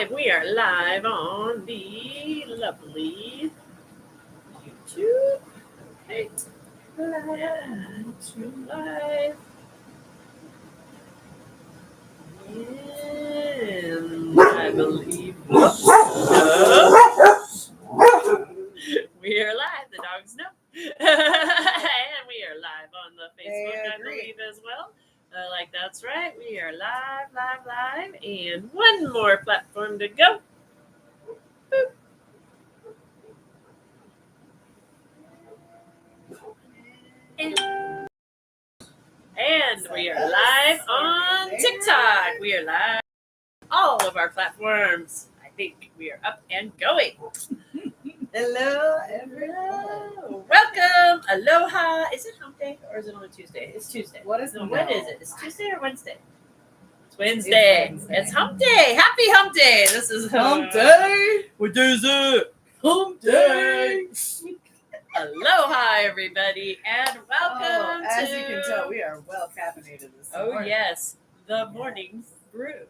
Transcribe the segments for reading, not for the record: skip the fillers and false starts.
live. We are live on the lovely YouTube. Okay. Live. And I believe we are live. The dogs know. And we are live on the Facebook, I believe, as well. That's right. We are live. And one more platform to go. Boop. And we are live on TikTok. We are live on all of our platforms. I think we are up and going. Hello, everyone. Welcome. Aloha. Is it hump day or is it on a Tuesday? It's Tuesday. What is it? It's Tuesday or Wednesday? It's Wednesday. It's hump day. Happy hump day. This is hump day. What day is it? Hump day. Aloha, everybody, and welcome as you can tell, we are well caffeinated this morning. Oh, yes. The morning brew.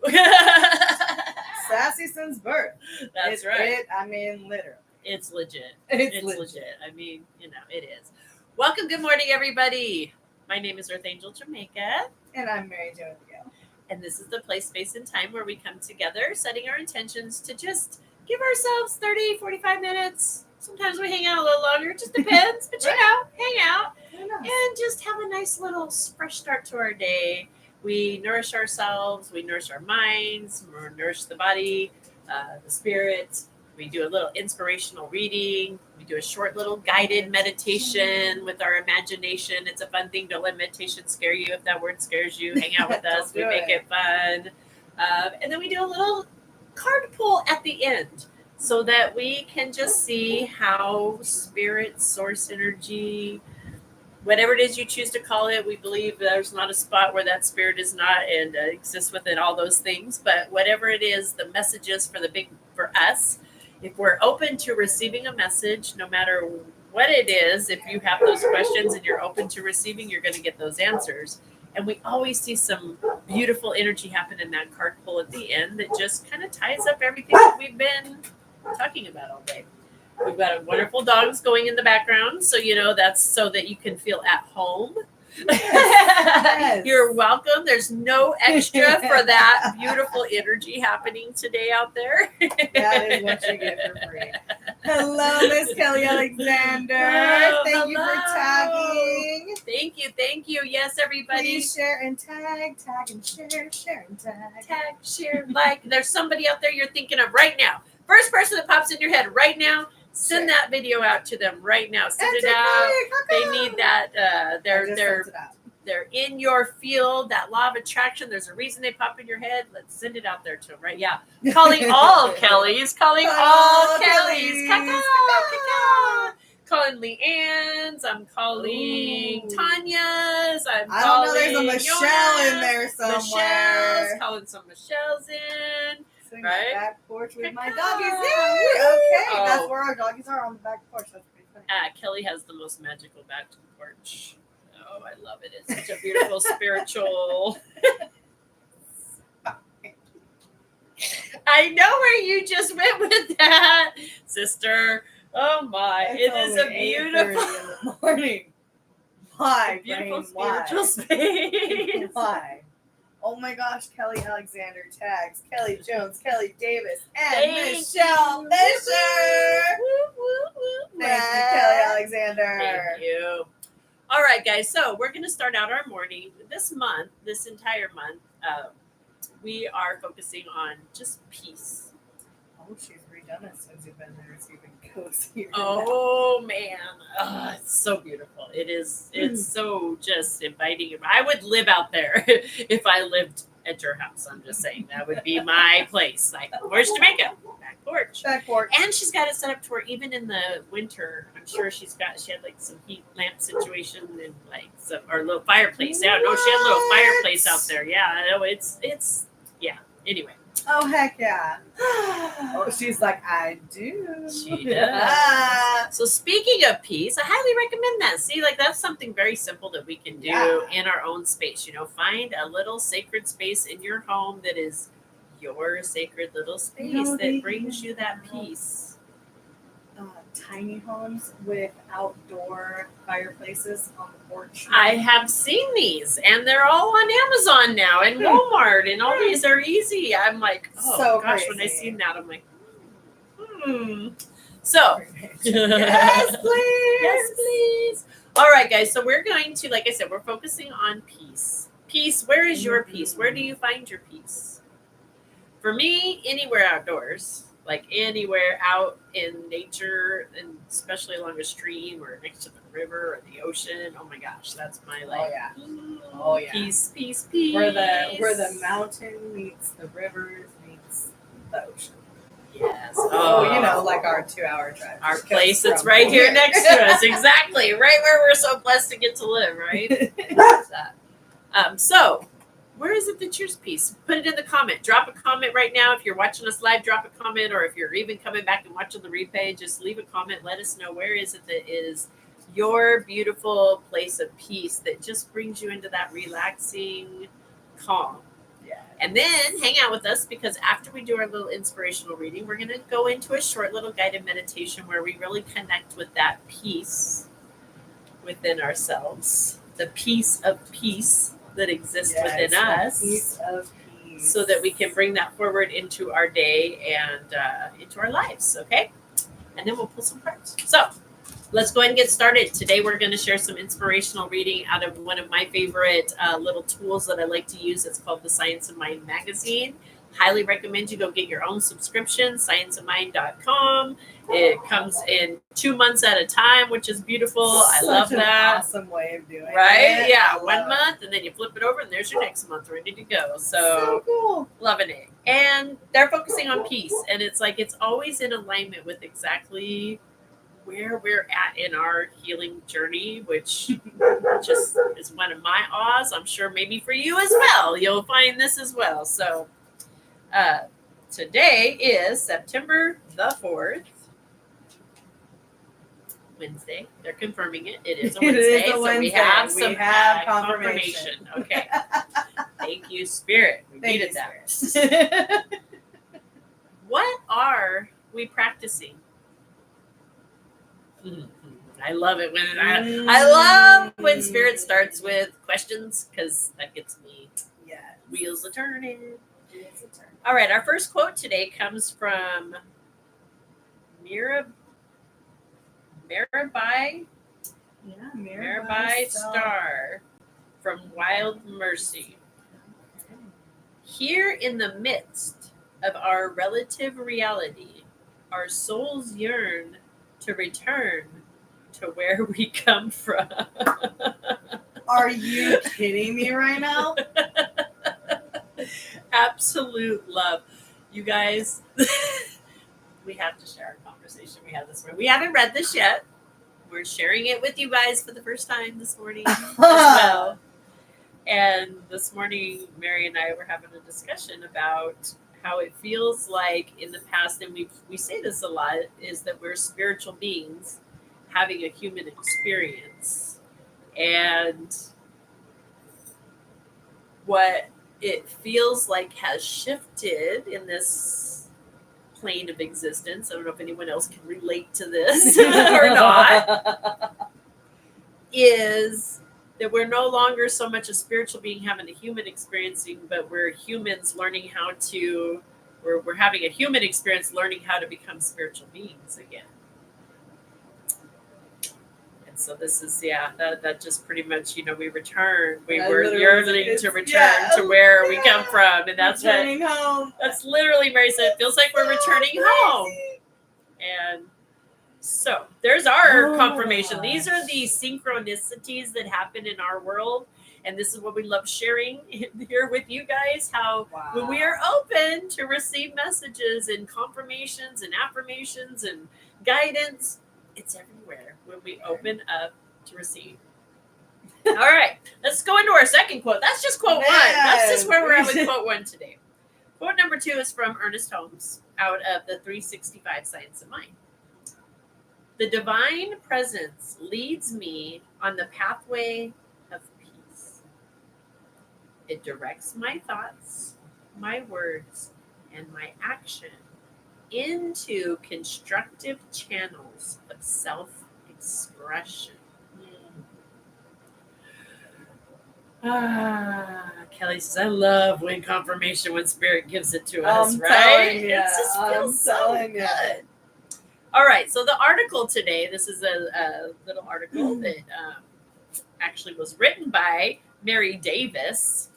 Sassy since birth. That's right. Literally. It's legit. It's legit. It is. Welcome. Good morning, everybody. My name is Earth Angel Jamaica. And I'm Mary Jo Miguel. And this is the place, space, and time where we come together, setting our intentions to just give ourselves 30, 45 minutes. Sometimes we hang out a little longer. It just depends. But, hang out. And just have a nice little fresh start to our day. We nourish ourselves. We nourish our minds. We nourish the body, the spirit. We do a little inspirational reading. We do a short little guided meditation with our imagination. It's a fun thing. Don't let meditation scare you. If that word scares you, hang out with us. We make it fun. And then we do a little card pull at the end so that we can just see how spirit, source energy, whatever it is you choose to call it, we believe there's not a spot where that spirit is not and exists within all those things. But whatever it is, the messages for us, if we're open to receiving a message, no matter what it is, if you have those questions and you're open to receiving, you're going to get those answers. And we always see some beautiful energy happen in that card pull at the end that just kind of ties up everything that we've been talking about all day. We've got wonderful dogs going in the background, so that's so that you can feel at home. Yes. You're welcome. There's no extra for that beautiful energy happening today out there. That is what you get for free. Hello, Miss Kelly Alexander. Thank you for tagging. Thank you. Yes, everybody. Please share and tag and share and tag. Tag, share, like. There's somebody out there you're thinking of right now. First person that pops in your head right now, send that video out to them right now. Send it out. They need that. They're in your field, that law of attraction. There's a reason they pop in your head. Let's send it out there to them, right? Yeah. Calling all Kellys. Calling all Kellys. Calling Leanne's. I'm calling Tanya's. I don't know. There's a Michelle in there somewhere. Michelle's. Calling some Michelle's in. Right? Back porch with my doggies. Okay, that's where our doggies are, on the back porch. That's pretty funny. Kelly has the most magical back porch. Oh, I love it. It's such a beautiful spiritual. I know where you just went with that, sister. Oh my! It is a beautiful in the morning. Why? Beautiful spiritual space. Why? Oh my gosh, Kelly Alexander tags Kelly Jones, Kelly Davis, and Michelle Fisher. Thank you, Kelly Alexander. Thank you. All right, guys. So we're going to start out our morning this entire month. We are focusing on just peace. Oh, she's redone it since you've been there. It's even cozier. Oh man, it's so beautiful. It is. It's so just inviting. I would live out there if I lived at your house. I'm just saying that would be my place. Like, where's Jamaica? Back porch. Back porch. And she's got it set up to where even in the winter, I'm sure she had like some heat lamp situation and like or a little fireplace. Yeah, no, she had a little fireplace out there. Yeah, I know it's yeah. Anyway. Oh, heck yeah. Oh, she's like, I do. She does. So speaking of peace, I highly recommend that. See, like that's something very simple that we can do in our own space. Find a little sacred space in your home that is your sacred little space No, they that brings you that have- peace? Tiny homes with outdoor fireplaces on the porch. I have seen these, and they're all on Amazon now, and Walmart, and all these are easy. I'm like, oh So gosh, when I crazy. seen that, I'm like, So, Yes, please. yes, please. All right, guys. So we're going to, like I said, we're focusing on peace. Peace. Where is your peace? Where do you find your peace? For me, anywhere outdoors, like anywhere out in nature, and especially along a stream or next to the river or the ocean. Oh my gosh, that's my Oh, yeah. peace. Where the mountain meets the rivers meets the ocean. Yes. Oh, like our 2-hour drive. Our place that's right here next to us. Exactly. Right where we're so blessed to get to live, right? So, where is it that yours peace? Put it in the comment. Drop a comment right now. If you're watching us live, drop a comment. Or if you're even coming back and watching the replay, just leave a comment. Let us know where is it that is your beautiful place of peace that just brings you into that relaxing calm. Yeah. And then hang out with us, because after we do our little inspirational reading, we're going to go into a short little guided meditation where we really connect with that peace within ourselves, the peace that exists within us, Peace of peace. so that we can bring that forward into our day and into our lives, okay? And then we'll pull some cards. So let's go ahead and get started. Today we're going to share some inspirational reading out of one of my favorite little tools that I like to use. It's called the Science of Mind magazine. Highly recommend you go get your own subscription, scienceofmind.com. It comes in 2 months at a time, which is beautiful. I love that. Awesome way of doing it. Right? Yeah, I 1 love month, and then you flip it over, and there's your next month ready to go. it. So cool. Loving it. And they're focusing on peace, and it's like it's always in alignment with exactly where we're at in our healing journey, which just is one of my awes. I'm sure maybe for you as well. You'll find this as well. So today is September the 4th. Wednesday. They're confirming it. It is a Wednesday. So we have some confirmation. Okay. Thank you, Spirit. We needed that. What are we practicing? I love it when I love when Spirit starts with questions, because that gets me wheels a turning. All right, our first quote today comes from Mirabai Star from Wild Mercy. Here in the midst of our relative reality, our souls yearn to return to where we come from. Are you kidding me right now? Absolute love. You guys, we have to share our conversation we had this morning. We haven't read this yet. We're sharing it with you guys for the first time this morning as well. And this morning, Mary and I were having a discussion about how it feels like in the past, and we say this a lot, is that we're spiritual beings having a human experience. And what it feels like has shifted in this plane of existence, I don't know if anyone else can relate to this or not, is that we're no longer so much a spiritual being having a human experiencing, but we're humans learning how to, we're having a human experience learning how to become spiritual beings again. And so this is, that just pretty much, we return. We're yearning to return to where we come from. And that's returning home. That's literally, Mary said, it feels like we're returning home. And so there's our confirmation. These are the synchronicities that happen in our world. And this is what we love sharing here with you guys, how when we are open to receive messages and confirmations and affirmations and guidance, it's everywhere when we open up to receive. All right, let's go into our second quote. That's just quote one. That's just where we're at with quote one today. Quote number 2 is from Ernest Holmes out of the 365 Science of Mind. The divine presence leads me on the pathway of peace. It directs my thoughts, my words, and my action into constructive channels of self-expression. Kelly says, I love when confirmation when Spirit gives it to us, right? Telling ya, It just feels so telling ya. good. All right, so the article today, this is a little article that actually was written by Mary Davis.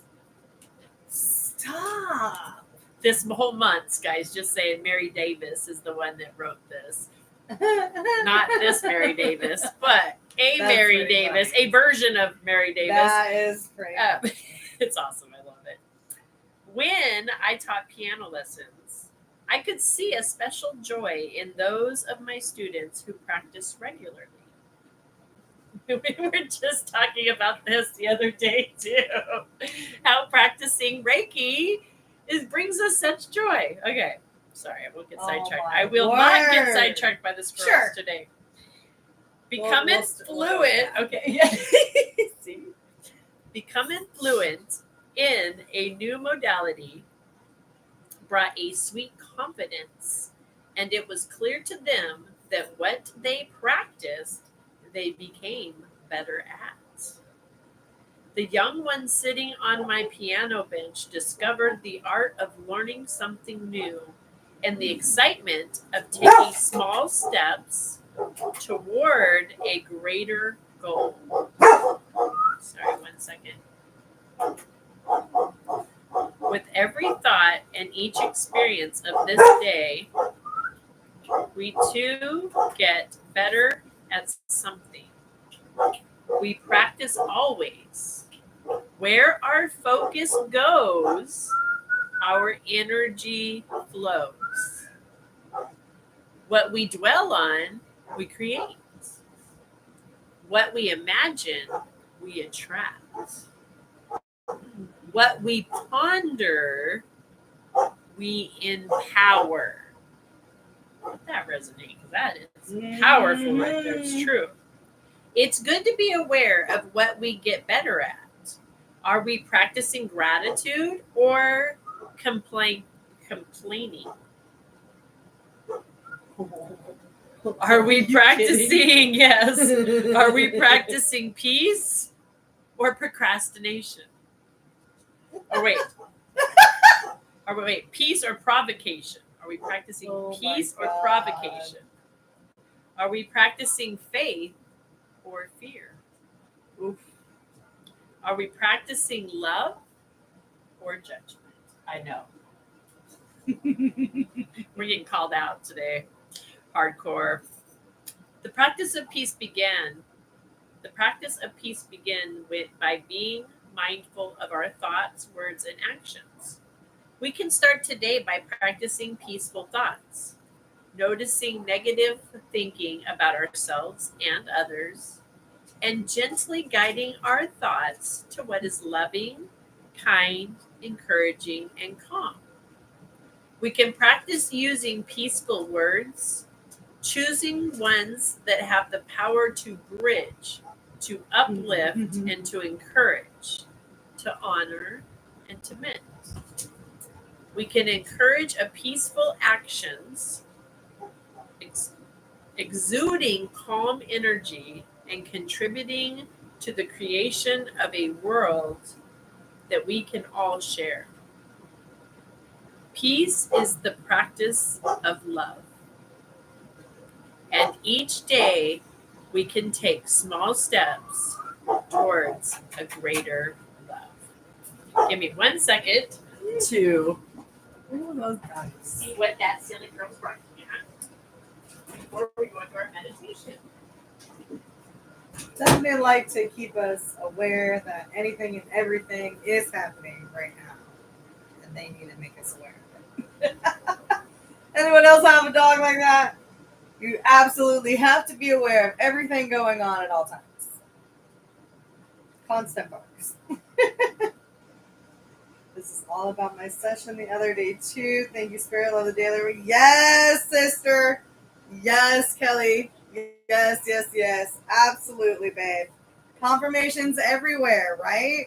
Stop. This whole month, guys, just saying Mary Davis is the one that wrote this. Not this Mary Davis, but a That's Mary pretty Davis, funny. a version of Mary Davis. That is great. It's awesome. I love it. When I taught piano lessons, I could see a special joy in those of my students who practice regularly. We were just talking about this the other day too. How practicing Reiki brings us such joy. Okay, sorry, I won't get sidetracked. I will not get sidetracked by the squirrels today. Becoming fluent. Okay, yeah. See, becoming fluent in a new modality brought a sweet confidence, and it was clear to them that what they practiced, they became better at. The young ones sitting on my piano bench discovered the art of learning something new and the excitement of taking small steps toward a greater goal. Sorry, 1 second. With every thought and each experience of this day, we too get better at something. We practice always. Where our focus goes, our energy flows. What we dwell on, we create. What we imagine, we attract. What we ponder, we empower. Let that resonate, because that is powerful right there. It's true. It's good to be aware of what we get better at. Are we practicing gratitude or complaining? Are we practicing, yes. Are we practicing peace or procrastination? Or wait. Peace or provocation? Are we practicing peace or provocation? Are we practicing faith or fear? Oof. Are we practicing love or judgment? I know. We're getting called out today. Hardcore. The practice of peace began by being mindful of our thoughts, words, and actions. We can start today by practicing peaceful thoughts, noticing negative thinking about ourselves and others, and gently guiding our thoughts to what is loving, kind, encouraging, and calm. We can practice using peaceful words, choosing ones that have the power to bridge, to uplift, and to encourage, to honor, and to mend. We can encourage a peaceful actions, exuding calm energy and contributing to the creation of a world that we can all share. Peace is the practice of love. And each day we can take small steps towards a greater love. Give me 1 second to see what that silly girl's writing at before we go into our meditation. Definitely like to keep us aware that anything and everything is happening right now. And they need to make us aware of it. Anyone else have a dog like that? You absolutely have to be aware of everything going on at all times. Constant barks. This is all about my session the other day too. Thank you, Spirit. Love the daily. Yes, sister. Yes, Kelly. Yes, yes, yes. Absolutely, babe. Confirmations everywhere, right?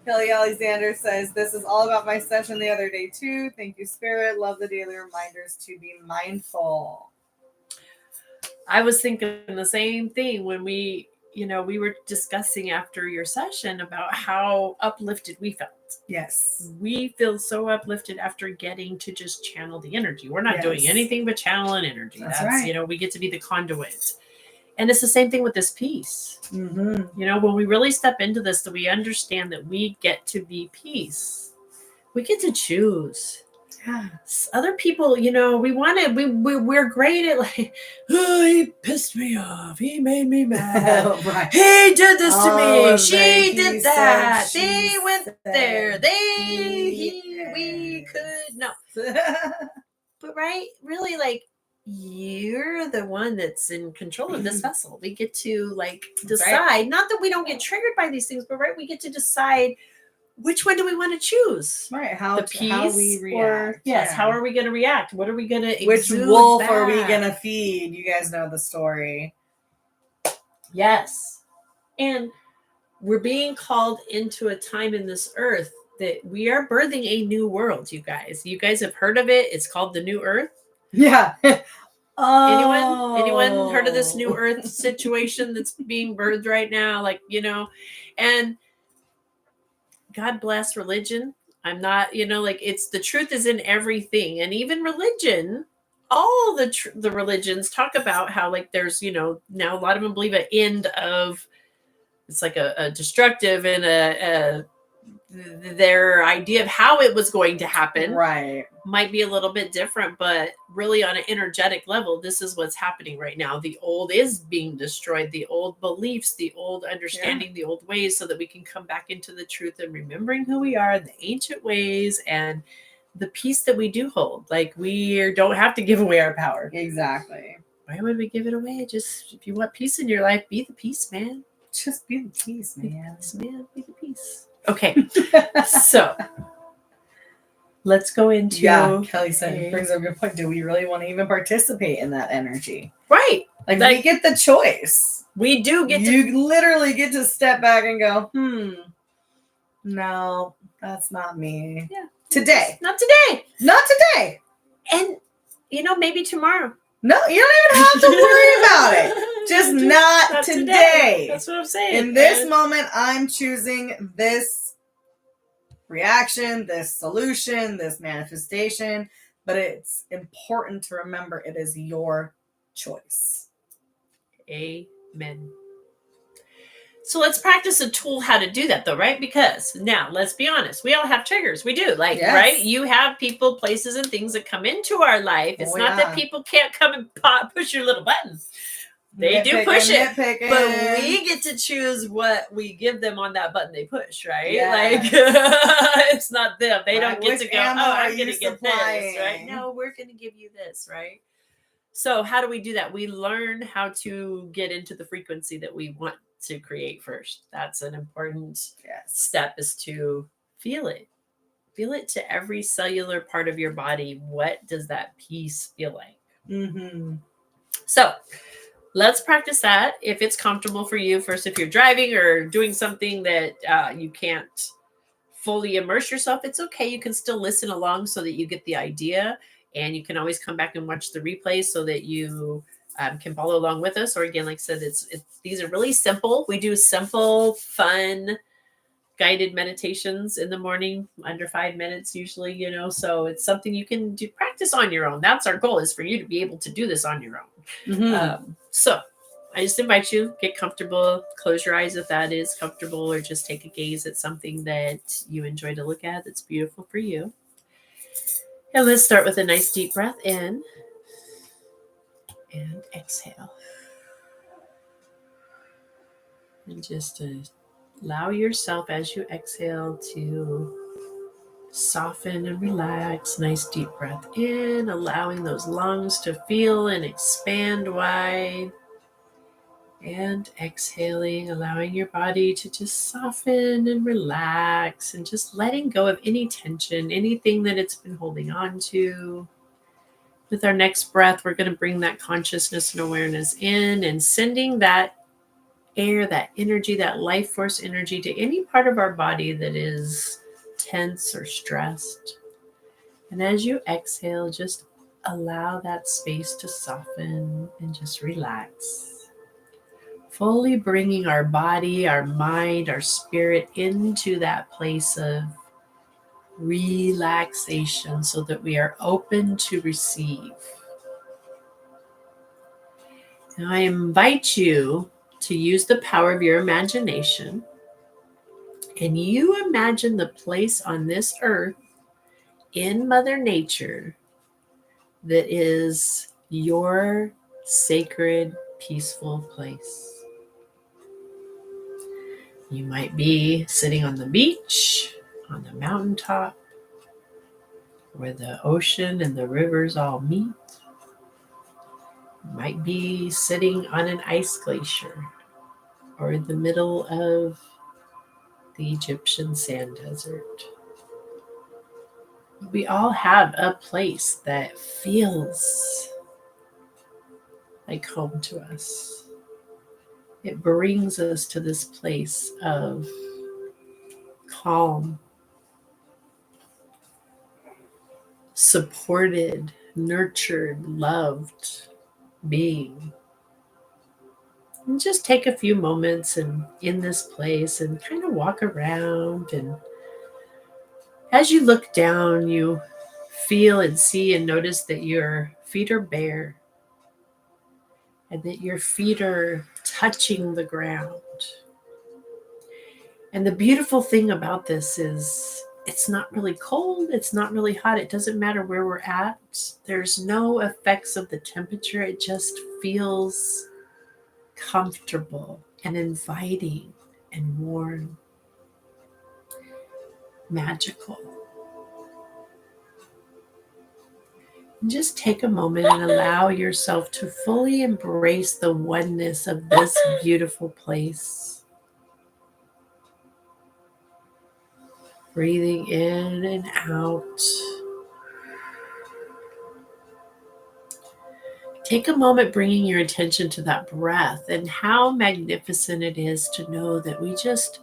Kelly Alexander says, this is all about my session the other day too. Thank you, Spirit. Love the daily reminders to be mindful. I was thinking the same thing when we were discussing after your session about how uplifted we felt. Yes. We feel so uplifted after getting to just channel the energy. We're not doing Yes. anything but channeling energy. That's right. We get to be the conduit. And it's the same thing with this peace. Mm-hmm. When we really step into this, that we understand that we get to be peace. We get to choose. Yeah. Other people, we're great at like, oh, he pissed me off. He made me mad. Right. He did this to me. She He did that. said, They she went said, there. he We is. could, no. But right, really, like, you're the one that's in control of this vessel. We get to like decide, right. not that we don't get triggered by these things, but right, we get to decide which one do we want to choose? Right. How we react. Yes. How are we going to react? What are we going to Which wolf are we going to feed? You guys know the story. Yes. And we're being called into a time in this earth that we are birthing a new world, you guys. You guys have heard of it. It's called the New Earth. Yeah. Anyone heard of this New Earth situation that's being birthed right now? And God bless religion. I'm not, it's the truth is in everything. And even religion, all the religions talk about how like there's, now a lot of them believe an end of, it's like a destructive and their idea of how it was going to happen might be a little bit different, but really on an energetic level, this is what's happening right now. The old is being destroyed, the old beliefs, the old understanding, the old ways, so that we can come back into the truth and remembering who we are, the ancient ways, and the peace that we do hold. Like, we don't have to give away our power. Exactly. Why would we give it away? Just, if you want peace in your life, be the peace, man. Just be the peace, man. Be the peace, man. Be the peace. Okay. So let's go into. Yeah, Kelly said, brings up a good point. Do we really want to even participate in that energy? Right. Like we get the choice. We do get You literally get to step back and go, no, that's not me. Yeah. Today. Not today. Not today. And, maybe tomorrow. No, you don't even have to worry about it. Just not today. That's what I'm saying. In this moment, I'm choosing this reaction, this solution, this manifestation. But it's important to remember it is your choice. Amen. So let's practice a tool how to do that, though, right? Because now, let's be honest, we all have triggers. We do, right? You have people, places, and things that come into our life. It's not that people can't come and push your little button. They do push it, but we get to choose what we give them on that button they push, right? Yes. It's not them. They don't get to go, I'm going to get this, right? No, we're going to give you this, right? So how do we do that? We learn how to get into the frequency that we want to create first. That's an important step, is to feel it. Feel it to every cellular part of your body. What does that peace feel like? Mm-hmm. So let's practice that if it's comfortable for you. First, if you're driving or doing something that you can't fully immerse yourself, it's okay. You can still listen along so that you get the idea. And you can always come back and watch the replay so that you can follow along with us. Or again, like I said, these are really simple. We do simple, fun, guided meditations in the morning, under 5 minutes usually, so it's something you can do, practice on your own. That's our goal, is for you to be able to do this on your own. Mm-hmm. So I just invite you, get comfortable, close your eyes if that is comfortable, or just take a gaze at something that you enjoy to look at that's beautiful for you. And let's start with a nice deep breath in and exhale. And just allow yourself as you exhale to soften and relax. Nice deep breath in, allowing those lungs to feel and expand wide. And exhaling, allowing your body to just soften and relax, and just letting go of any tension, anything that it's been holding on to. With our next breath, we're going to bring that consciousness and awareness in, and sending that air, that energy, that life force energy to any part of our body that is tense or stressed. And as you exhale, just allow that space to soften and just relax. Fully bringing our body, our mind, our spirit into that place of relaxation so that we are open to receive. Now, I invite you to use the power of your imagination, and you imagine the place on this earth in Mother Nature that is your sacred, peaceful place. You might be sitting on the beach, on the mountaintop, where the ocean and the rivers all meet. You might be sitting on an ice glacier or in the middle of the Egyptian sand desert. We all have a place that feels like home to us. It brings us to this place of calm, supported, nurtured, loved being. And just take a few moments and in this place and kind of walk around. And as you look down, you feel and see and notice that your feet are bare and that your feet are touching the ground. And the beautiful thing about this is it's not really cold, it's not really hot, it doesn't matter where we're at. There's no effects of the temperature, it just feels comfortable and inviting and warm, magical. And just take a moment and allow yourself to fully embrace the oneness of this beautiful place. Breathing in and out. Take a moment bringing your attention to that breath and how magnificent it is to know that we just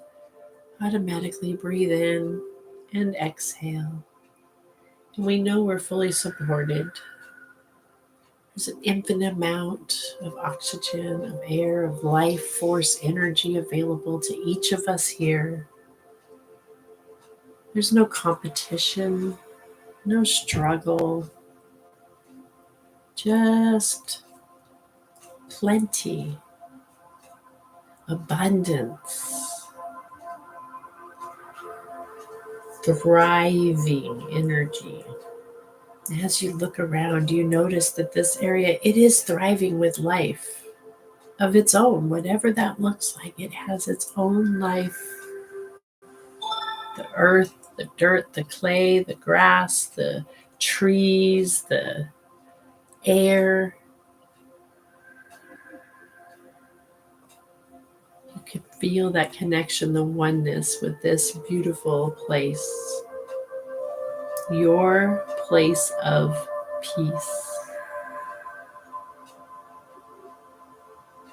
automatically breathe in and exhale. And we know we're fully supported. There's an infinite amount of oxygen, of air, of life force energy available to each of us here. There's no competition, no struggle, just plenty, abundance, thriving energy. As you look around, you notice that this area, it is thriving with life of its own, whatever that looks like. It has its own life. The earth, the dirt, the clay, the grass, the trees, the air. You can feel that connection, the oneness with this beautiful place. Your place of peace.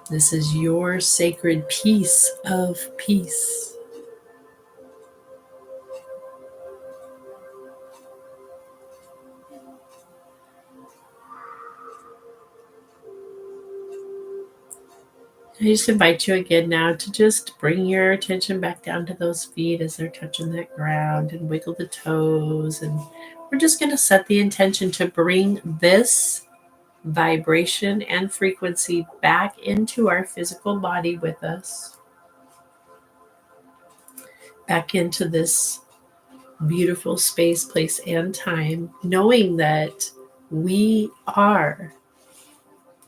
This is your sacred piece of peace. I just invite you again now to just bring your attention back down to those feet as they're touching that ground and wiggle the toes. And we're just going to set the intention to bring this vibration and frequency back into our physical body with us, back into this beautiful space, place, and time, knowing that we are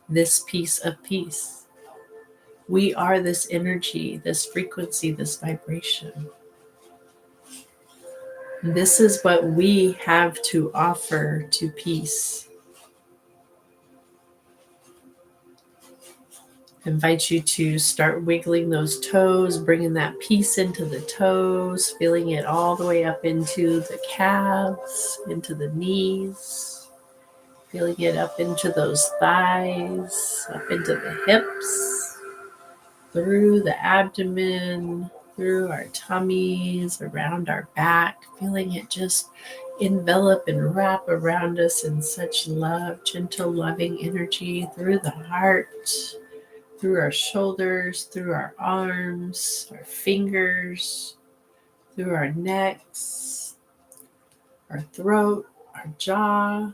this piece of peace. We are this energy, this frequency, this vibration. This is what we have to offer to peace. I invite you to start wiggling those toes, bringing that peace into the toes, feeling it all the way up into the calves, into the knees, feeling it up into those thighs, up into the hips. through the abdomen, through our tummies, around our back, feeling it just envelop and wrap around us in such love, gentle, loving energy through the heart, through our shoulders, through our arms, our fingers, through our necks, our throat, our jaw,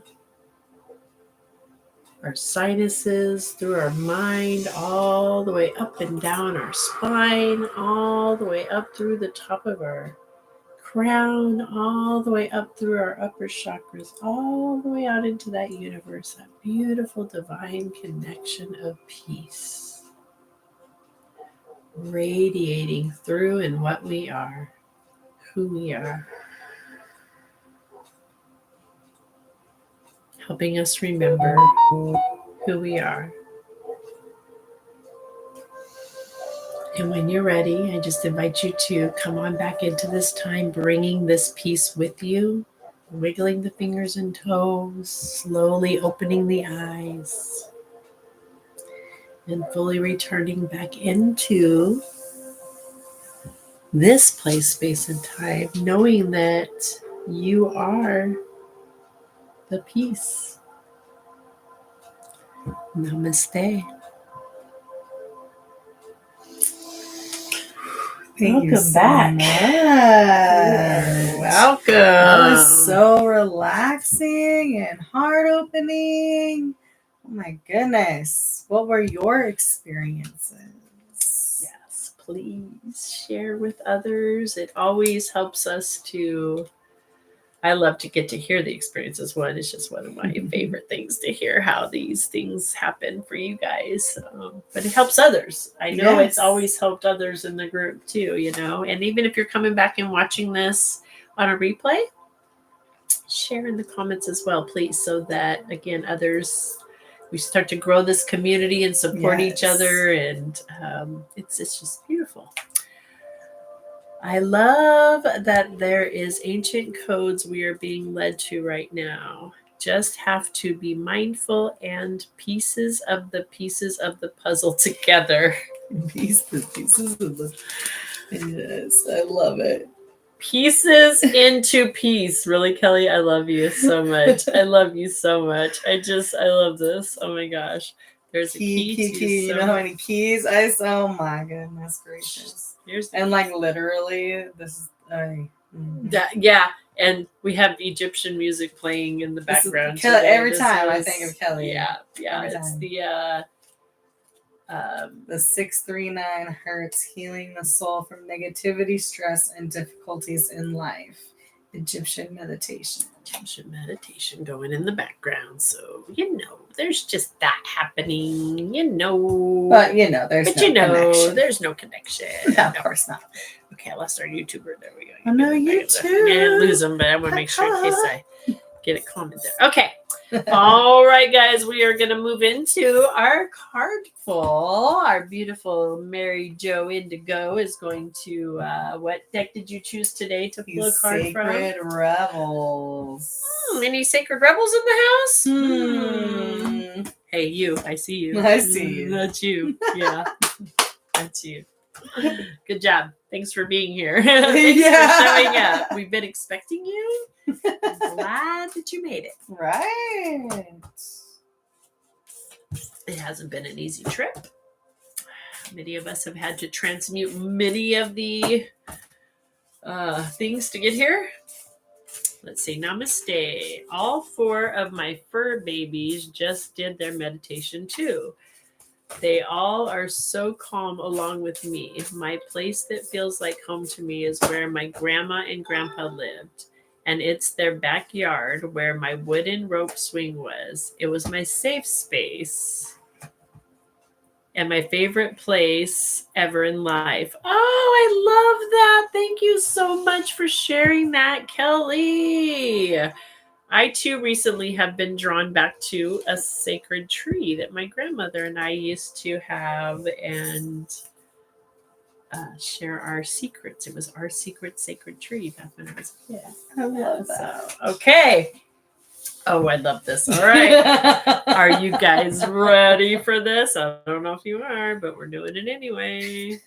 our sinuses, through our mind, all the way up and down our spine, all the way up through the top of our crown, all the way up through our upper chakras, all the way out into that universe, that beautiful divine connection of peace, radiating through in what we are, who we are, helping us remember who we are. And when you're ready, I just invite you to come on back into this time, bringing this piece with you, wiggling the fingers and toes, slowly opening the eyes, and fully returning back into this place, space, and time, knowing that you are the peace. Namaste. Thank you Welcome so back. much. Welcome. That was so relaxing and heart opening. Oh my goodness. What were your experiences? Yes, please share with others. It always helps us to. I love to get to hear the experiences. One, it's just one of my favorite things to hear how these things happen for you guys. But it helps others. I know Yes. it's always helped others in the group too, you know. And even if you're coming back and watching this on a replay, share in the comments as well, please, so that again others, we start to grow this community and support each Yes. other, and it's just beautiful. I love that there is ancient codes we are being led to right now. Just have to be mindful and pieces of the puzzle together. Pieces of the. Yes, I love it. Pieces into peace. Really, Kelly, I love you so much. I love you so much. I love this. Oh my gosh. There's a key to You know how many keys? Oh my goodness gracious. And like literally, this is. Yeah, and we have Egyptian music playing in the background. Every time I think of Kelly. Yeah, it's the 639 Hertz, healing the soul from negativity, stress, and difficulties in life. Egyptian meditation going in the background, so there's just that happening, But there's no connection. No, of course not. Okay, I lost our YouTuber. There we go. Oh no, YouTube. I didn't lose him, but I want to make sure in case I get a comment there. Okay. All right, guys, we are going to move into our card pull. Our beautiful Mary Jo Indigo is going to, what deck did you choose today to pull a card from? Sacred Rebels. Any Sacred Rebels in the house? Hey, you. I see you. I see you. That's you. Yeah. That's you. Good job. Thanks for being here. Thanks for showing up. We've been expecting you. I'm glad that you made it. Right. It hasn't been an easy trip. Many of us have had to transmute many of the things to get here. Let's see. Namaste. All 4 of my fur babies just did their meditation too. They all are so calm along with me. My place that feels like home to me is where my grandma and grandpa lived. And it's their backyard where my wooden rope swing was. It was my safe space and my favorite place ever in life. Oh, I love that. Thank you so much for sharing that, Kelly. I too recently have been drawn back to a sacred tree that my grandmother and I used to have and share our secrets. It was our secret sacred tree back when I was a kid. I love that. So, okay. Oh, I love this. All right. Are you guys ready for this? I don't know if you are, but we're doing it anyway.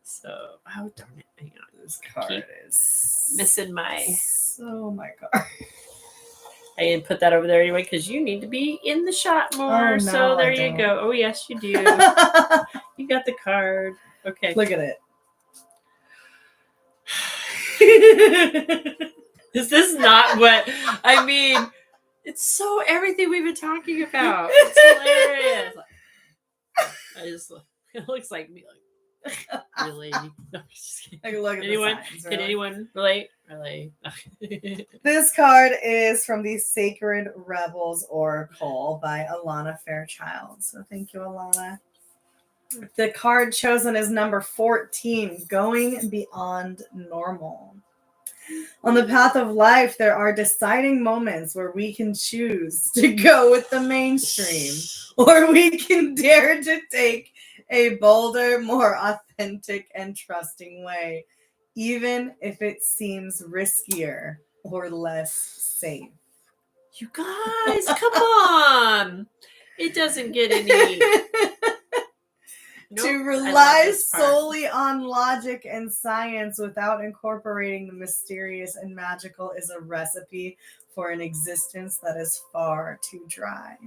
So, oh, darn it. Hang on. This card is Missing my. So my card. I didn't put that over there anyway because you need to be in the shot more. Oh, no, so there I you don't. go. Oh, yes, you do. You got the card. Okay. Look at it. Is this not what I mean? It's so everything we've been talking about. It's hilarious. I just it looks like me. Like really? No, I'm just kidding. Like, look at Anyone? the signs, Can really. anyone relate? Relate. This card is from the Sacred Rebels Oracle by Alana Fairchild. So thank you, Alana. The card chosen is number 14, Going Beyond Normal. On the path of life, there are deciding moments where we can choose to go with the mainstream, or we can dare to take a bolder, more authentic and trusting way, even if it seems riskier or less safe. You guys, come on. It doesn't get any. Nope, to I love rely this part. solely on logic and science without incorporating the mysterious and magical is a recipe for an existence that is far too dry.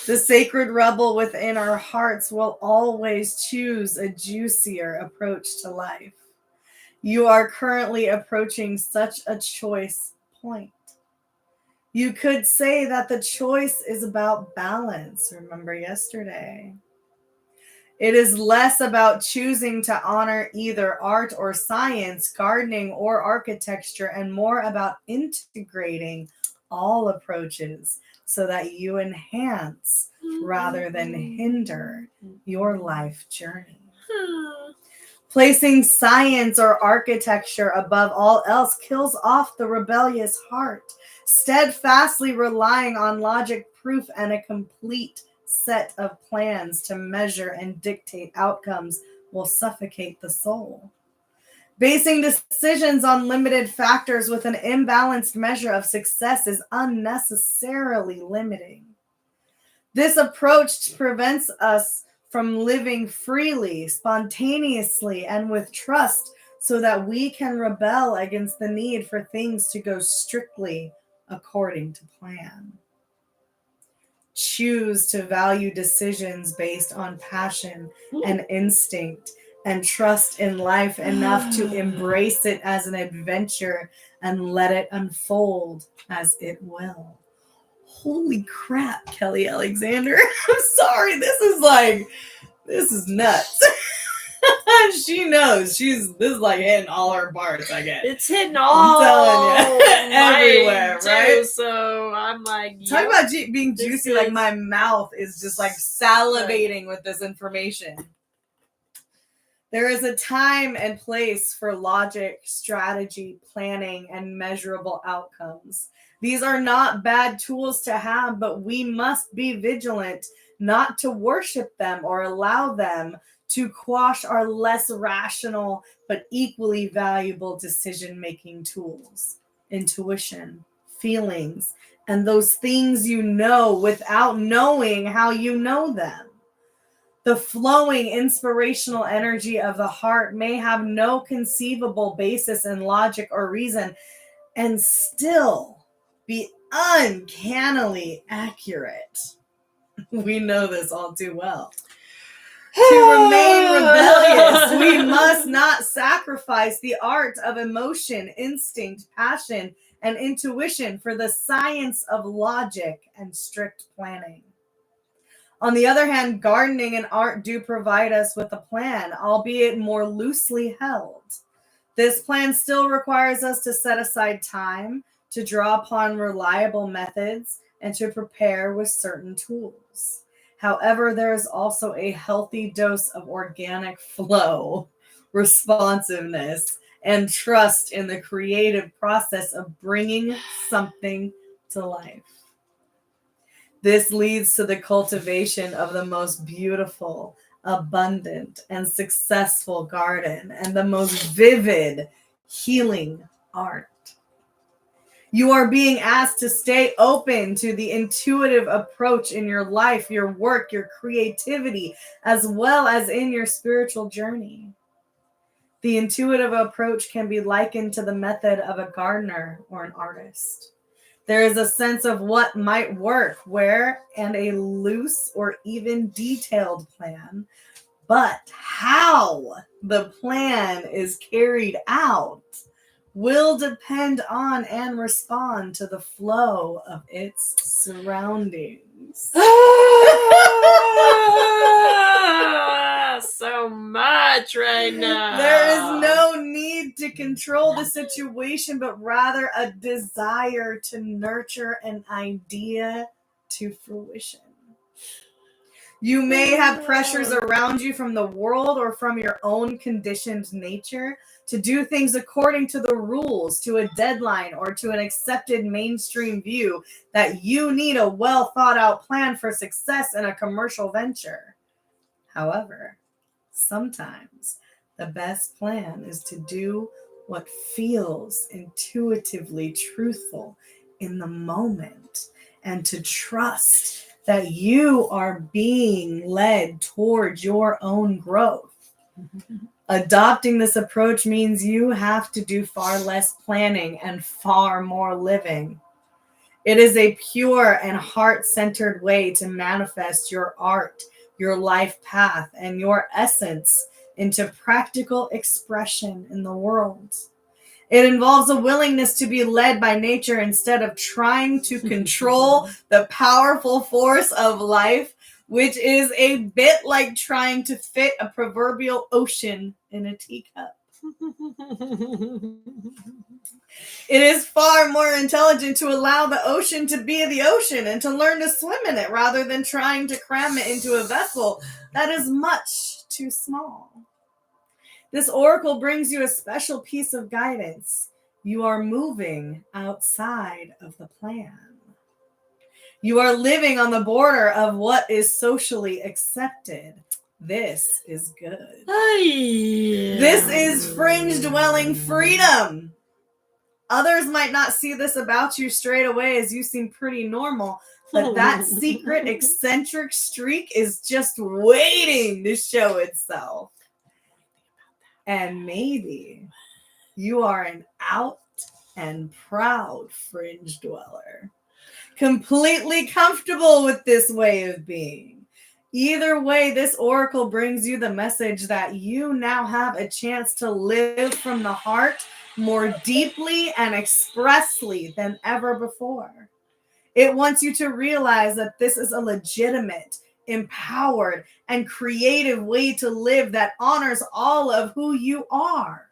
The sacred rebel within our hearts will always choose a juicier approach to life. You are currently approaching such a choice point. You could say that the choice is about balance. Remember yesterday. It is less about choosing to honor either art or science, gardening or architecture, and more about integrating all approaches so that you enhance rather than hinder your life journey. Placing science or architecture above all else kills off the rebellious heart. Steadfastly relying on logic, proof, and a complete set of plans to measure and dictate outcomes will suffocate the soul. Basing decisions on limited factors with an imbalanced measure of success is unnecessarily limiting. This approach prevents us from living freely, spontaneously, and with trust so that we can rebel against the need for things to go strictly according to plan. Choose to value decisions based on passion and instinct and trust in life enough to embrace it as an adventure and let it unfold as it will. Holy crap, Kelly Alexander. I'm sorry. This is nuts. She knows. This is like hitting all her parts, I guess. It's hitting all. I'm telling you. Everywhere, too, right? So I'm like, talk about being this juicy. is- Like my mouth is just like salivating with this information. There is a time and place for logic, strategy, planning, and measurable outcomes. These are not bad tools to have, but we must be vigilant not to worship them or allow them to quash our less rational but equally valuable decision-making tools. Intuition, feelings, and those things you know without knowing how you know them. The flowing inspirational energy of the heart may have no conceivable basis in logic or reason and still be uncannily accurate. We know this all too well. To remain rebellious, we must not sacrifice the art of emotion, instinct, passion, and intuition for the science of logic and strict planning. On the other hand, gardening and art do provide us with a plan, albeit more loosely held. This plan still requires us to set aside time, to draw upon reliable methods, and to prepare with certain tools. However, there is also a healthy dose of organic flow, responsiveness, and trust in the creative process of bringing something to life. This leads to the cultivation of the most beautiful, abundant, and successful garden and the most vivid, healing art. You are being asked to stay open to the intuitive approach in your life, your work, your creativity, as well as in your spiritual journey. The intuitive approach can be likened to the method of a gardener or an artist. There is a sense of what might work, where, and a loose or even detailed plan. But how the plan is carried out will depend on and respond to the flow of its surroundings. So much right now. There is no need to control the situation, but rather a desire to nurture an idea to fruition. You may have pressures around you from the world or from your own conditioned nature to do things according to the rules, to a deadline, or to an accepted mainstream view that you need a well thought out plan for success in a commercial venture. However, sometimes the best plan is to do what feels intuitively truthful in the moment and to trust that you are being led towards your own growth. Adopting this approach means you have to do far less planning and far more living. It is a pure and heart-centered way to manifest your art, your life path, and your essence into practical expression in the world. It involves a willingness to be led by nature instead of trying to control the powerful force of life, which is a bit like trying to fit a proverbial ocean in a teacup. It is far more intelligent to allow the ocean to be the ocean and to learn to swim in it rather than trying to cram it into a vessel that is much too small. This oracle brings you a special piece of guidance. You are moving outside of the plan. You are living on the border of what is socially accepted. This is good. This is fringe dwelling freedom. Others might not see this about you straight away as you seem pretty normal, but that secret eccentric streak is just waiting to show itself. And maybe you are an out and proud fringe dweller, completely comfortable with this way of being. Either way, this oracle brings you the message that you now have a chance to live from the heart more deeply and expressly than ever before. It wants you to realize that this is a legitimate, empowered, and creative way to live that honors all of who you are.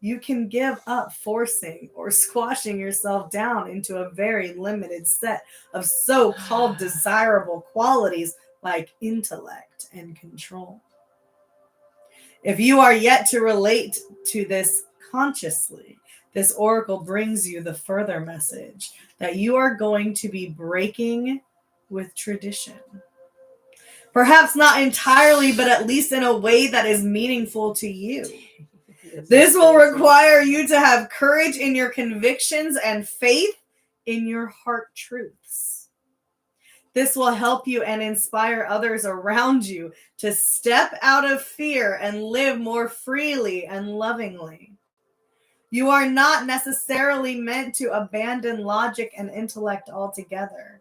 You can give up forcing or squashing yourself down into a very limited set of so-called desirable qualities like intellect and control. If you are yet to relate to this consciously, this oracle brings you the further message that you are going to be breaking with tradition. Perhaps not entirely, but at least in a way that is meaningful to you. This will require you to have courage in your convictions and faith in your heart truths. This will help you and inspire others around you to step out of fear and live more freely and lovingly. You are not necessarily meant to abandon logic and intellect altogether.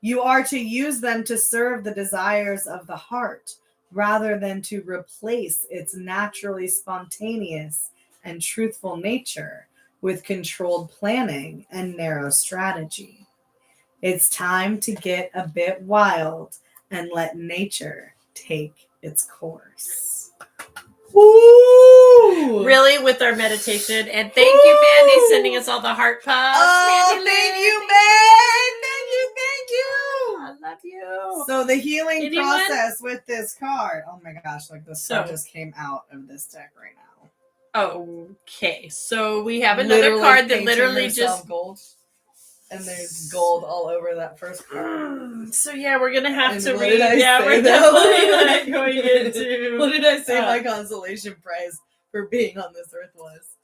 You are to use them to serve the desires of the heart rather than to replace its naturally spontaneous and truthful nature with controlled planning and narrow strategy. It's time to get a bit wild and let nature take its course. Woo! Really, with our meditation. And thank you, Mandy, sending us all the heart puffs. Oh, Mandy, thank you, man. Thank you. I love you. So the healing Anyone? process with this card. Oh my gosh, like this card just came out of this deck right now. Okay, so we have another card that painting literally yourself just... gold. And there's gold all over that first card. So yeah, we're gonna have And to what read. did I Yeah, say, we're though? definitely not going into. What did I say my consolation prize for being on this earth was?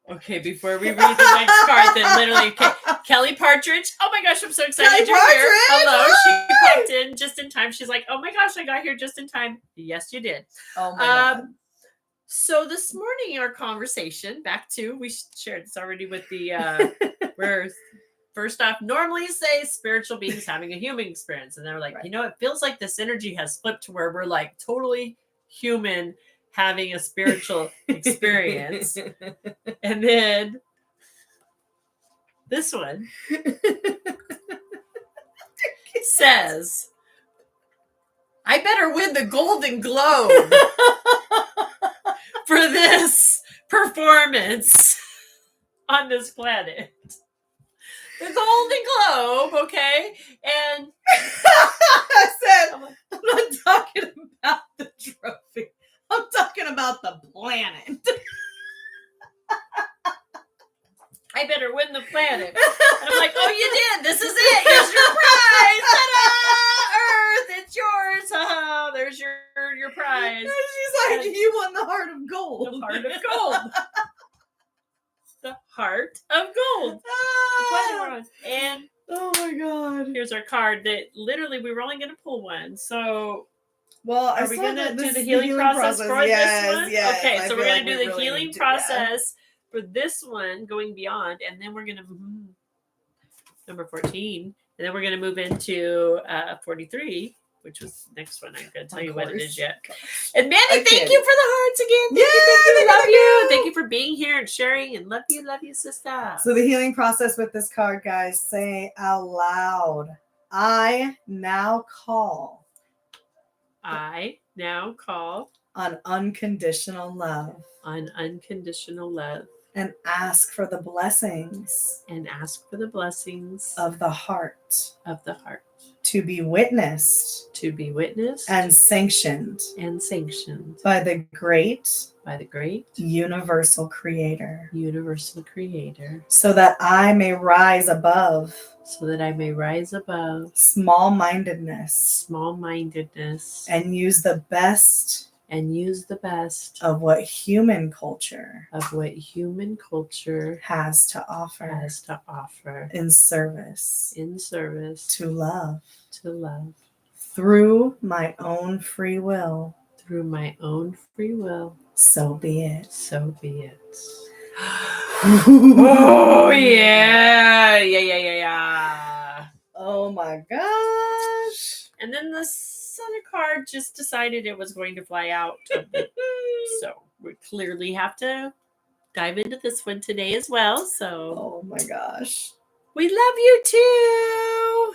Okay, before we read the next card, that literally, Kelly Partridge. Oh my gosh, I'm so excited Kelly you're here. Partridge! Hello, she Hi! popped in just in time. She's like, oh my gosh, I got here just in time. Yes, you did. Oh my God. So this morning, our conversation, we shared this already with the, where first off, normally say spiritual beings having a human experience. And they're like, Right. it feels like this energy has flipped to where we're like totally human having a spiritual experience. And then this one says, I better win the Golden Globe for this performance on this planet. The Golden Globe, okay? And I said, I'm like, I'm not talking about the trophy. I'm talking about the planet. I better win the planet. And I'm like, oh, you did. This is it. Here's your prize. Ta-da! Earth, it's yours. Ha-ha. There's your prize. And she's like, you won the heart of gold. The heart of gold. The heart of gold. Ah! And Oh my God. here's our card that literally we were only going to pull one. So well, are we going to do the healing process for this one? Yes, okay, I so we're feel going to like do we the really healing need to, process for this one, going beyond, and then we're going to number 14, and then we're going to move into 43, which was the next one. I'm going to tell you what it is yet. And Mandy, thank you for the hearts again. Thank you. Love you. Thank you for being here and sharing, and love you, sister. So the healing process with this card, guys, say out loud, I now call on unconditional love unconditional love and ask for the blessings of the heart to be witnessed and sanctioned by the great universal creator, so that I may rise above small-mindedness and use the best of what human culture has to offer in service to love through my own free will. So be it. Oh yeah. Oh my gosh. And then this other card just decided it was going to fly out. So we clearly have to dive into this one today as well. So oh my gosh. We love you too.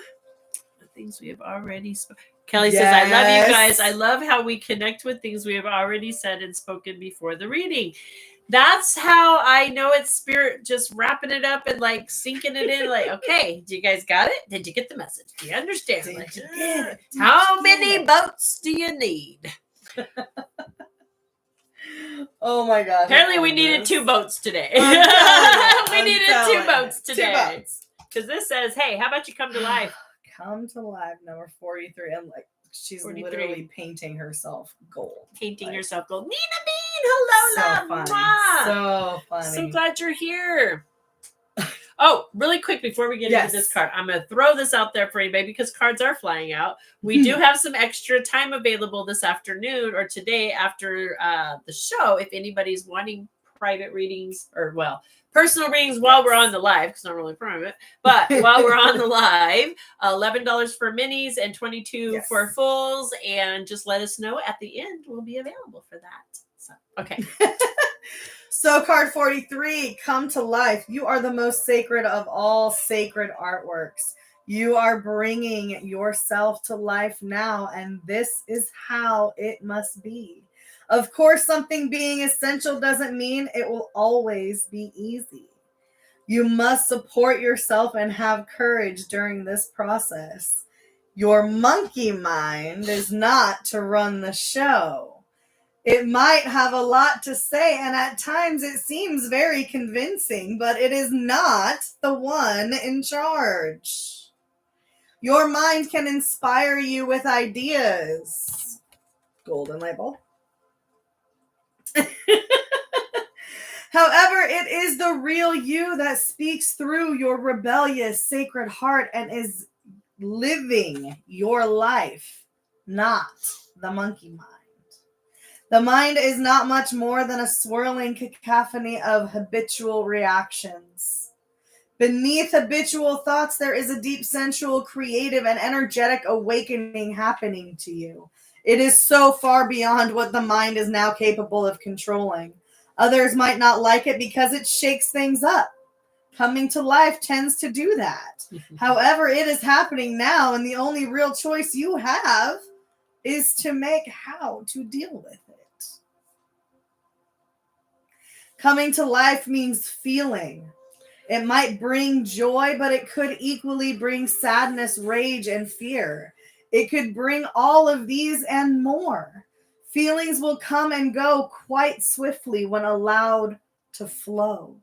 The things we have already spoken. Kelly says, I love you guys. I love how we connect with things we have already said and spoken before the reading. That's how I know it's spirit just wrapping it up and like sinking it in. Like, okay, do you guys got it? Did you get the message? Do you understand? Did you get it? How many boats do you need? Oh my God. Apparently we needed 2 boats today. We needed 2 boats today. Because this says, hey, how about you come to life? Come to life, number 43. I'm like, she's 43. literally painting herself gold. Herself gold. Nina Bean, hello, love. So funny. So glad you're here. Oh, really quick before we get into this card, I'm going to throw this out there for anybody because cards are flying out. We do have some extra time available this afternoon or today after the show. If anybody's wanting private readings or, personal readings while we're on the live, because not really private, but while we're on the live, $11 for minis and $22 for fulls. And just let us know at the end. We'll be available for that. So, okay. So card 43, come to life. You are the most sacred of all sacred artworks. You are bringing yourself to life now, and this is how it must be. Of course, something being essential doesn't mean it will always be easy. You must support yourself and have courage during this process. Your monkey mind is not to run the show. It might have a lot to say, and at times it seems very convincing, but it is not the one in charge. Your mind can inspire you with ideas. Golden label. However, it is the real you that speaks through your rebellious, sacred heart and is living your life, not the monkey mind. The mind is not much more than a swirling cacophony of habitual reactions. Beneath habitual thoughts, there is a deep, sensual, creative, and energetic awakening happening to you. It is so far beyond what the mind is now capable of controlling. Others might not like it because it shakes things up. Coming to life tends to do that. However, it is happening now, and the only real choice you have is to make how to deal with it. Coming to life means feeling. It might bring joy, but it could equally bring sadness, rage, and fear. It could bring all of these and more. Feelings will come and go quite swiftly when allowed to flow.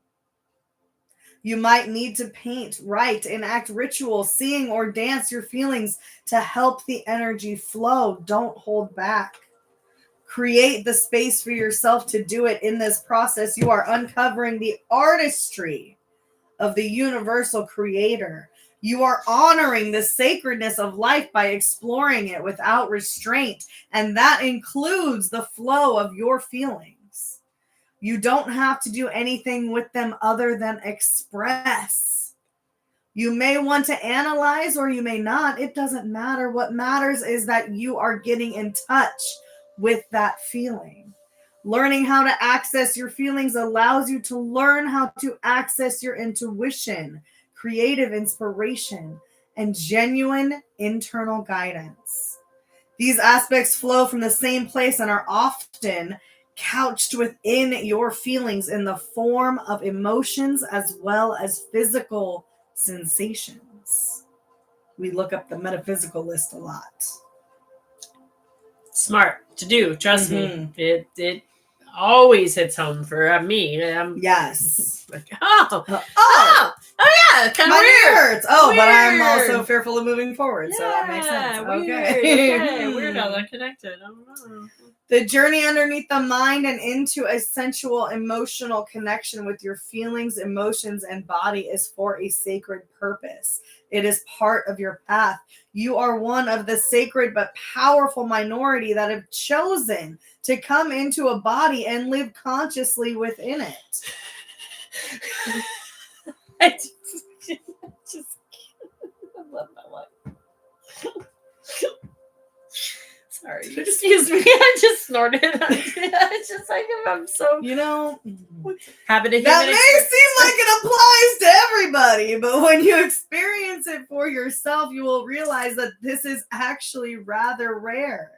You might need to paint, write, enact rituals, sing, or dance your feelings to help the energy flow. Don't hold back. Create the space for yourself to do it. In this process, you are uncovering the artistry of the universal creator. You are honoring the sacredness of life by exploring it without restraint, and that includes the flow of your feelings. You don't have to do anything with them other than express. You may want to analyze or you may not. It doesn't matter. What matters is that you are getting in touch with that feeling. Learning how to access your feelings allows you to learn how to access your intuition, creative inspiration, and genuine internal guidance. These aspects flow from the same place and are often couched within your feelings in the form of emotions as well as physical sensations. We look up the metaphysical list a lot. Smart to do. Trust me. It always hits home for me. I'm Yes. like, oh yeah, kind of My knee weird. hurts. Oh, but I'm Weird. also fearful of moving forward, so that makes sense. Weird. Okay. Okay. Weird how they're connected. I don't know. The journey underneath the mind and into a sensual emotional connection with your feelings, emotions, and body is for a sacred purpose. It is part of your path. You are one of the sacred but powerful minority that have chosen to come into a body and live consciously within it. I love my life. Sorry, excuse me. I just snorted. It's just like I'm so having a that may seem like it applies to everybody, but when you experience it for yourself, you will realize that this is actually rather rare.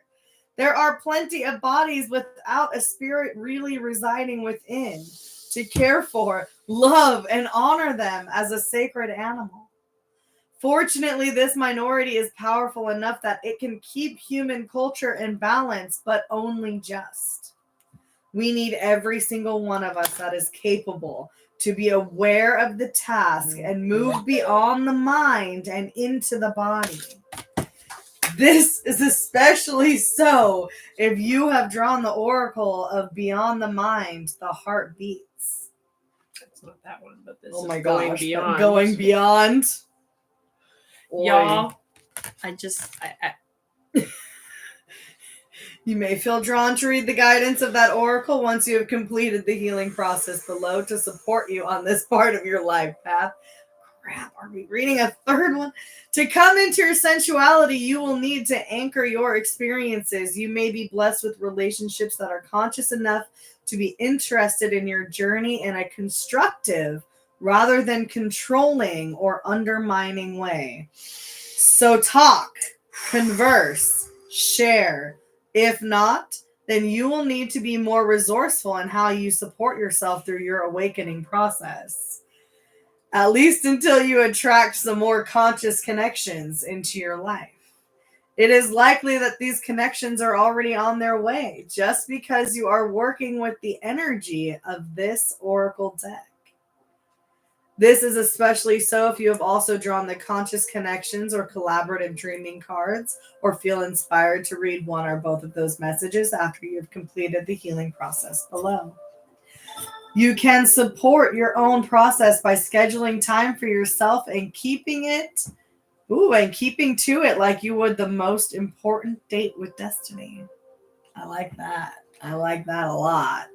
There are plenty of bodies without a spirit really residing within to care for, love, and honor them as a sacred animal. Fortunately, this minority is powerful enough that it can keep human culture in balance, but only just. We need every single one of us that is capable to be aware of the task and move beyond the mind and into the body. This is especially so if you have drawn the oracle of beyond the mind, the heart beats. That's not that one, but this Oh is my going gosh, beyond. going beyond. Y'all, I You may feel drawn to read the guidance of that oracle once you have completed the healing process below to support you on this part of your life path. Crap, are we reading a third one? To come into your sensuality, you will need to anchor your experiences. You may be blessed with relationships that are conscious enough to be interested in your journey in a constructive rather than controlling or undermining way. So talk, converse, share. If not, then you will need to be more resourceful in how you support yourself through your awakening process. At least until you attract some more conscious connections into your life. It is likely that these connections are already on their way just because you are working with the energy of this oracle deck. This is especially so if you have also drawn the conscious connections or collaborative dreaming cards or feel inspired to read one or both of those messages after you've completed the healing process below. You can support your own process by scheduling time for yourself and keeping to it like you would the most important date with destiny. I like that. I like that a lot.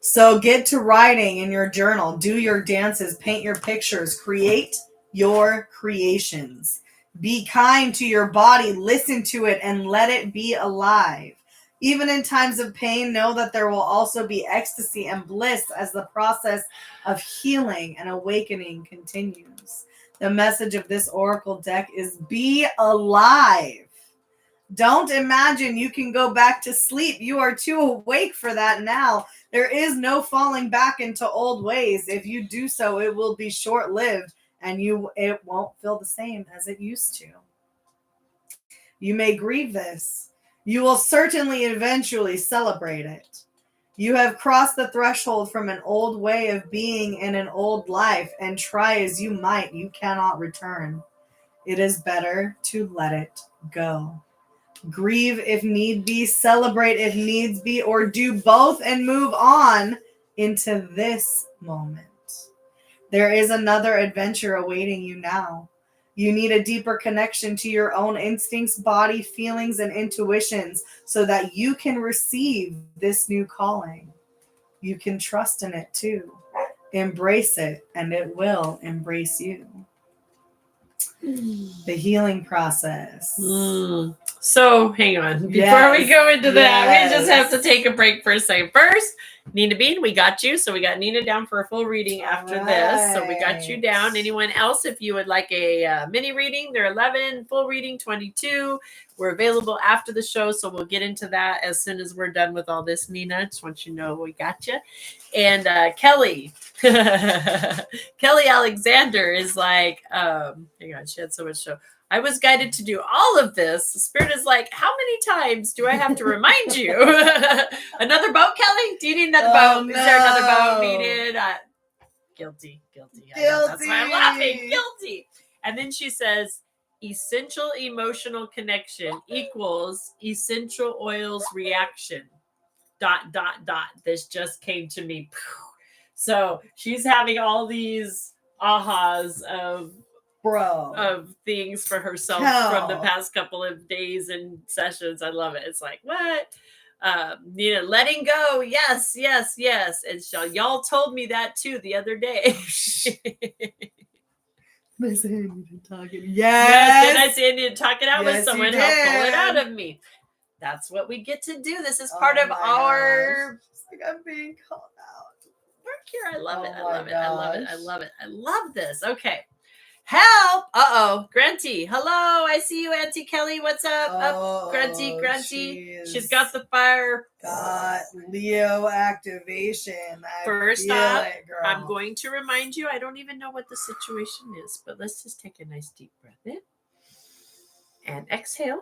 So get to writing in your journal, do your dances, paint your pictures, create your creations. Be kind to your body, listen to it, and let it be alive. Even in times of pain, know that there will also be ecstasy and bliss as the process of healing and awakening continues. The message of this oracle deck is be alive. Don't imagine you can go back to sleep. You are too awake for that now. There is no falling back into old ways. If you do so, it will be short-lived and it won't feel the same as it used to. You may grieve this. You will certainly eventually celebrate it. You have crossed the threshold from an old way of being in an old life, and try as you might, you cannot return. It is better to let it go. Grieve if need be, celebrate if needs be, or do both and move on into this moment. There is another adventure awaiting you now. You need a deeper connection to your own instincts, body, feelings, and intuitions so that you can receive this new calling. You can trust in it too. Embrace it, and it will embrace you. The healing process. So hang on. Before we go into that, we just have to take a break for a second. First, Nina Bean, we got you. So we got Nina down for a full reading after this. So we got you down. Anyone else, if you would like a mini reading, they're 11, full reading 22. We're available after the show. So we'll get into that as soon as we're done with all this, Nina. Just want you to know we got you. And Kelly, Kelly Alexander is like, hang on, she had so much show. I was guided to do all of this. The spirit is like, how many times do I have to remind you? Another boat, Kelly? Do you need another boat? No. Is there another boat needed? Guilty. I know, that's why I'm laughing. Guilty. And then she says, essential emotional connection equals essential oils reaction. ... This just came to me. So she's having all these ahas of things for herself from the past couple of days and sessions. I love it. It's like, what? Letting go. Yes. And y'all told me that too the other day. Listen, you're talking. Yes. And I said, I need to talk it out with someone. Help pull it out of me. That's what we get to do. This is part of our. It's like I'm being called out. Work here. I love it. I love this. Okay. Help. Grunty. Hello. I see you, Auntie Kelly. What's up? Grunty. She's got the fire. Got Leo activation. First off, I'm going to remind you, I don't even know what the situation is, but let's just take a nice deep breath in and exhale.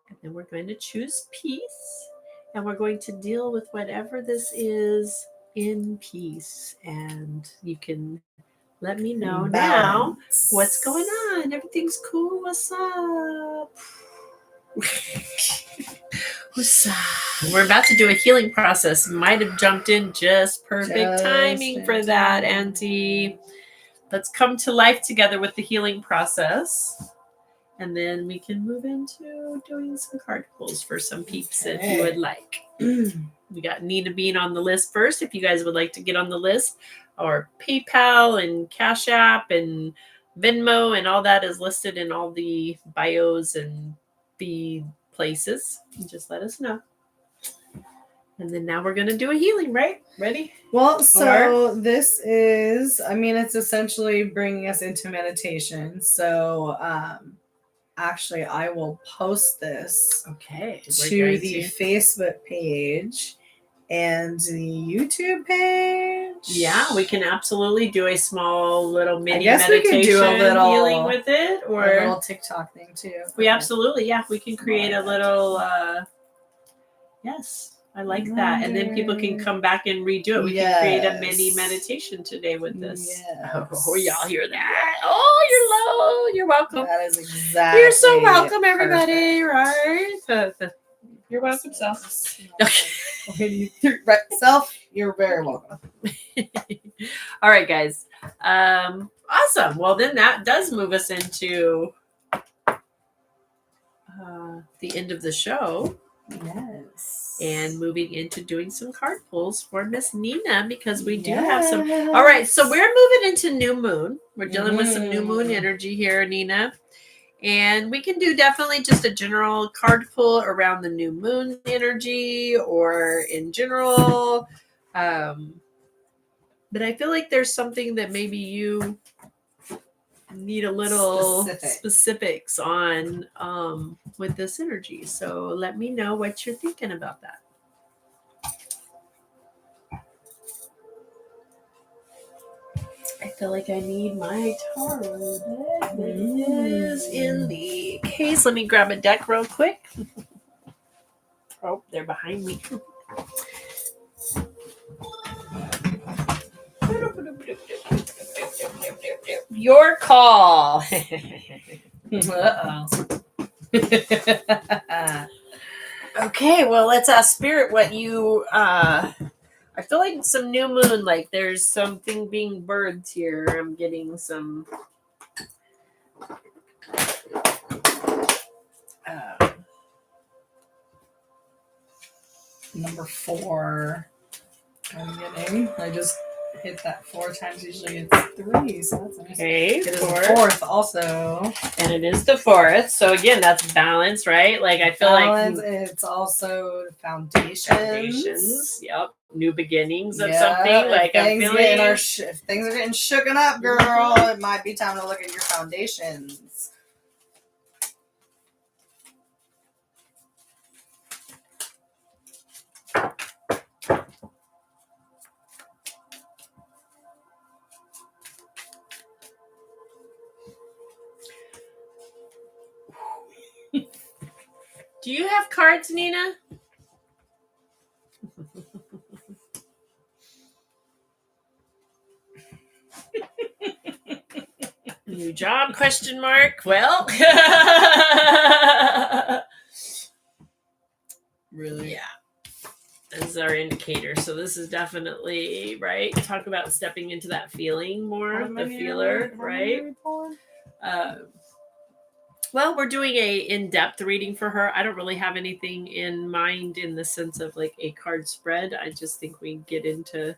And then we're going to choose peace, and we're going to deal with whatever this is in peace. And you can let me know now what's going on. Everything's cool. What's up? What's up? We're about to do a healing process. Might have jumped in just perfect timing for that, Auntie. Let's come to life together with the healing process. And then we can move into doing some card pulls for some peeps if you would like. We got Nina Bean on the list first. If you guys would like to get on the list, or PayPal and Cash App and Venmo and all that is listed in all the bios and the places. Just let us know. And then now we're going to do a healing, right? Ready? Well, so this is, it's essentially bringing us into meditation. So, actually, I will post this to the Facebook page and the YouTube page. Yeah, we can absolutely do a small little mini meditation, we can do a little healing with it, or a little TikTok thing too. We absolutely, we can create a little. Yes, I like that, and then people can come back and redo it. We can create a mini meditation today with this. Yes. Oh, y'all hear that? Oh, you're low. You're welcome. That is exactly. You're so welcome, everybody. Perfect. Right? You're welcome, self. Okay. Right, self, you're very welcome. All right, guys. Awesome. Well, then that does move us into the end of the show. Yes. And moving into doing some card pulls for Miss Nina because we do have some. All right, so we're moving into new moon. We're dealing with some new moon energy here, Nina. And we can do definitely just a general card pull around the new moon energy or in general. But I feel like there's something that maybe you need a little specifics on with this energy. So let me know what you're thinking about that. I feel like I need my tarot deck. It is in the case. Let me grab a deck real quick. Oh, they're behind me. Your call. Okay, well, let's ask Spirit what you. I feel like some new moon, like there's something being birthed here. I'm getting some. Number 4. I'm getting. I just hit that 4 times. Usually it's 3, so that's nice. Okay, it is the 4th also, and it is the 4th. So again, that's balance, right? Like I feel balance, like it's also foundations. Yep, new beginnings of something. Like I'm feeling if things are getting shooken up, girl, it might be time to look at your foundations. Do you have cards, Nina? New job? Question mark. Well, Really? Yeah. This is our indicator. So this is definitely right. Talk about stepping into that feeling more, the feeler, right? Well, we're doing a in-depth reading for her. I don't really have anything in mind in the sense of like a card spread. I just think we get into.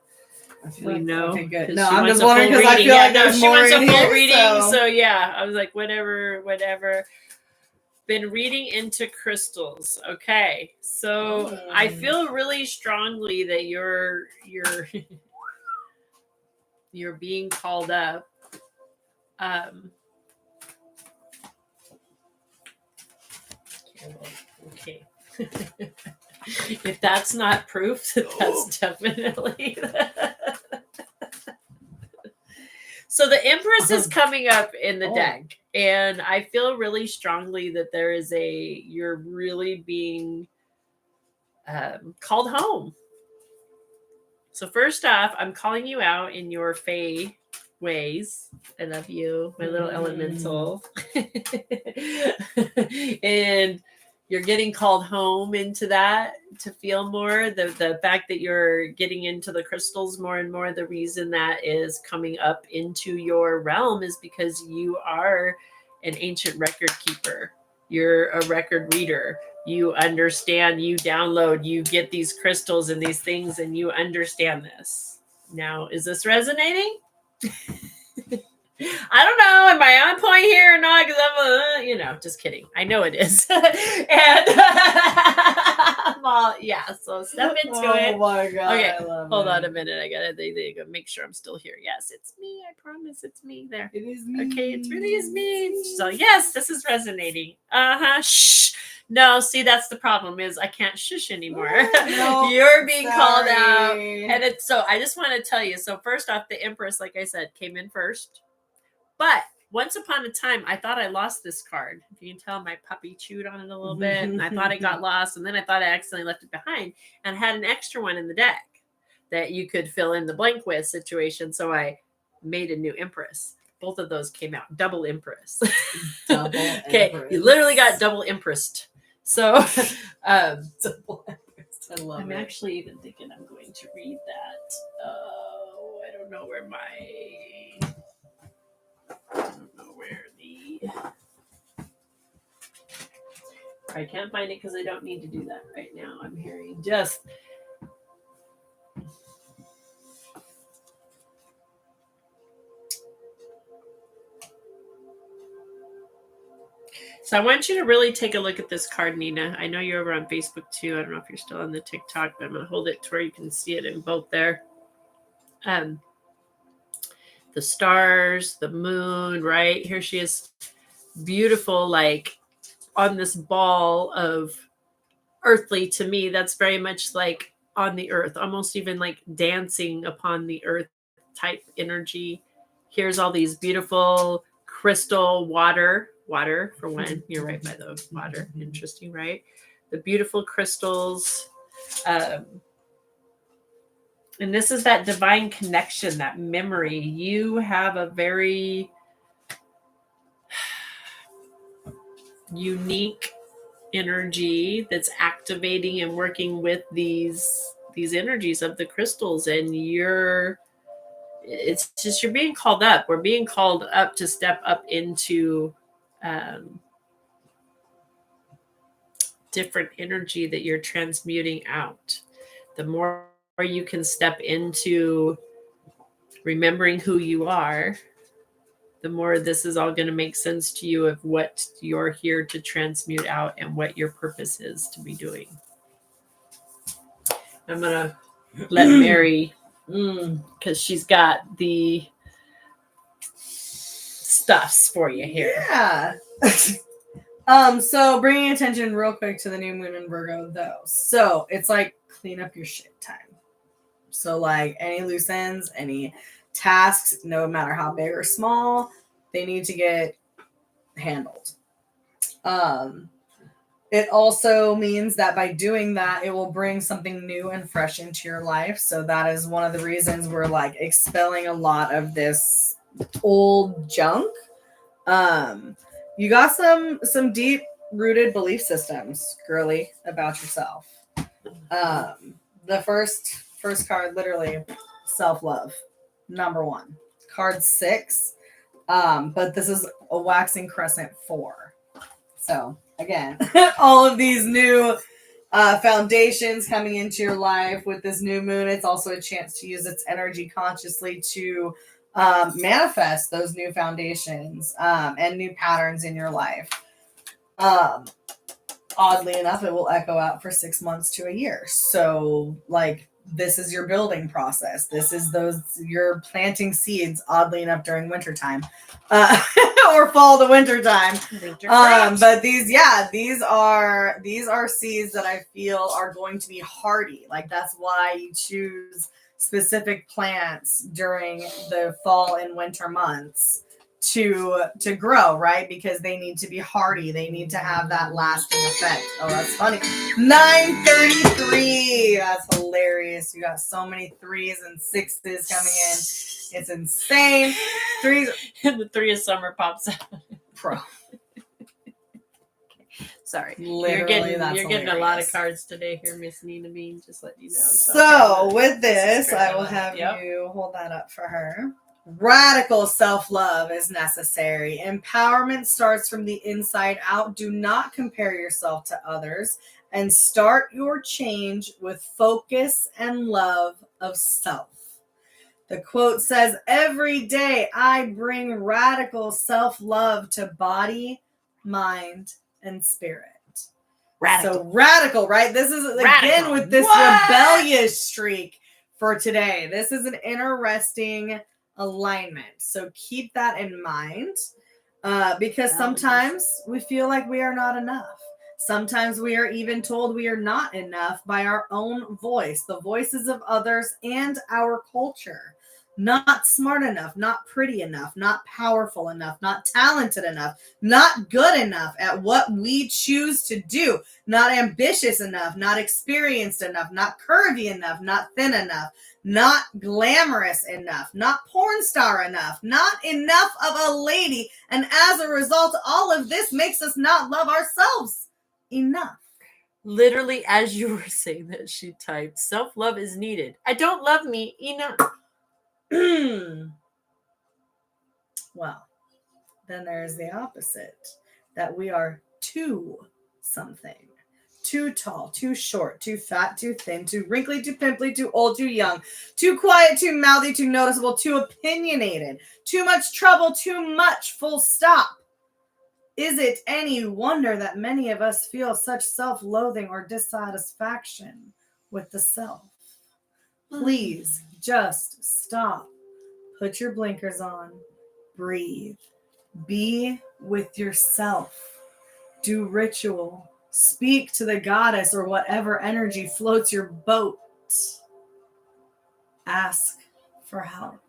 We know. Okay, good. No, I'm just wondering because I feel like there's she more wants a in full here, reading. So yeah, I was like, whatever. Been reading into crystals. Okay, so I feel really strongly that you're you're being called up. Okay. If that's not proof, that's definitely. So the Empress is coming up in the deck, and I feel really strongly that you're really being called home. So first off, I'm calling you out in your Fae ways. I love you, my little elemental. And you're getting called home into that to feel more. The fact that you're getting into the crystals more and more, the reason that is coming up into your realm is because you are an ancient record keeper. You're a record reader. You understand, you download, you get these crystals and these things, and you understand this. Now, is this resonating? I don't know. Am I on point here or not? Because I'm, just kidding. I know it is. And, well, yeah. So step into it. Oh my God. Okay, I love hold it. on a minute. I gotta make sure I'm still here. Yes, it's me. I promise it's me. There. It is me. Okay, it really is me. So yes, this is resonating. Shh. No, see, that's the problem is I can't shush anymore. No, You're being called out. sorry. And it's so I just want to tell you. So first off, the Empress, like I said, came in first. But once upon a time, I thought I lost this card. If you can tell, my puppy chewed on it a little bit, and I thought it got lost, and then I thought I accidentally left it behind, and had an extra one in the deck that you could fill in the blank with situation. So I made a new Empress. Both of those came out. Double Empress. Okay, you literally got double Empressed. So, double Empress. I love I'm it. actually even thinking I'm going to read that. Oh, I don't know where I can't find it because I don't need to do that right now. I'm hearing just. So I want you to really take a look at this card, Nina. I know you're over on Facebook too. I don't know if you're still on the TikTok, but I'm going to hold it to where you can see it in both there. The stars, the moon, right? Here she is, beautiful, like on this ball of earthly. To me, that's very much like on the earth, almost even like dancing upon the earth type energy. Here's all these beautiful crystal water for one. You're right by the water. Interesting, right? The beautiful crystals. And this is that divine connection, that memory. You have a very unique energy that's activating and working with these energies of the crystals, and it's just you're being called up. We're being called up to step up into different energy that you're transmuting out. The more you can step into remembering who you are, the more this is all going to make sense to you of what you're here to transmute out and what your purpose is to be doing. I'm going to let Mary, because she's got the stuffs for you here. Yeah. So bringing attention real quick to the new moon in Virgo, though. So it's like clean up your shit time. So like any loose ends, any tasks, no matter how big or small, they need to get handled. It also means that by doing that, it will bring something new and fresh into your life. So that is one of the reasons we're like expelling a lot of this old junk. You got some deep rooted belief systems, girly, about yourself. The first card, literally, self-love, number 1. Card 6, but this is a waxing crescent 4. So again, all of these new foundations coming into your life with this new moon. It's also a chance to use its energy consciously to manifest those new foundations and new patterns in your life. Oddly enough, it will echo out for 6 months to a year. So like this is your building process. This is you're planting seeds, oddly enough, during wintertime. Or fall to winter time. But these are seeds that I feel are going to be hardy. Like that's why you choose specific plants during the fall and winter months to grow, right? Because they need to be hardy. They need to have that lasting effect. Oh, that's funny. 9:33. That's hilarious. You got so many 3s and 6s coming in. It's insane. 3s. And the 3 of summer pops out. Pro. Sorry. Literally, you're getting a lot of cards today here, Miss Nina Bean, just letting you know. So with this, I will have you hold that up for her. Radical self-love is necessary. Empowerment starts from the inside out. Do not compare yourself to others and start your change with focus and love of self. The quote says, "Every day I bring radical self-love to body, mind, and spirit." Radical. So radical, right? This is again with this rebellious streak for today. This is an interesting alignment. So keep that in mind because sometimes we feel like we are not enough. Sometimes we are even told we are not enough by our own voice, the voices of others, and our culture. Not smart enough, not pretty enough, not powerful enough, not talented enough, not good enough at what we choose to do, not ambitious enough, not experienced enough, not curvy enough, not thin enough, not glamorous enough, not porn star enough, not enough of a lady. And as a result, all of this makes us not love ourselves enough. Literally, as you were saying that, she typed, self-love is needed. I don't love me enough. Well, then there's the opposite, that we are too something. Too tall, too short, too fat, too thin, too wrinkly, too pimply, too old, too young, too quiet, too mouthy, too noticeable, too opinionated, too much trouble, too much, full stop. Is it any wonder that many of us feel such self-loathing or dissatisfaction with the self? Please just stop. Put your blinkers on. Breathe. Be with yourself. Do ritual. Speak to the goddess or whatever energy floats your boat. Ask for help.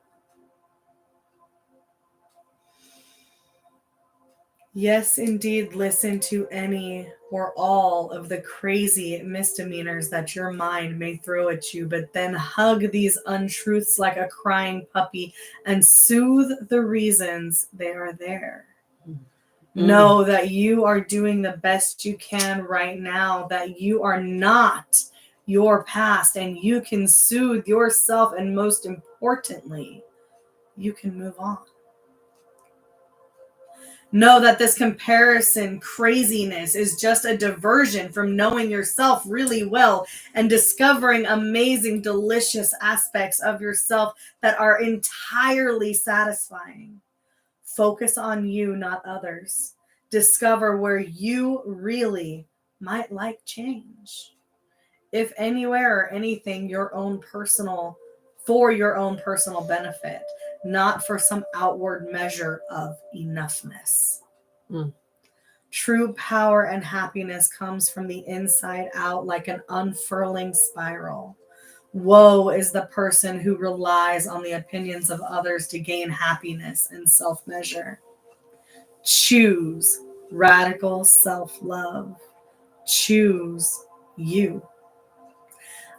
Yes, indeed, listen to any or all of the crazy misdemeanors that your mind may throw at you, but then hug these untruths like a crying puppy and soothe the reasons they are there. Know that you are doing the best you can right now, that you are not your past, and you can soothe yourself, and most importantly, you can move on. Know that this comparison craziness is just a diversion from knowing yourself really well and discovering amazing, delicious aspects of yourself that are entirely satisfying. Focus on you, not others. Discover where you really might like change. If anywhere or anything, for your own personal benefit, not for some outward measure of enoughness. True power and happiness comes from the inside out like an unfurling spiral. Woe is the person who relies on the opinions of others to gain happiness and self-measure. Choose radical self-love. Choose you.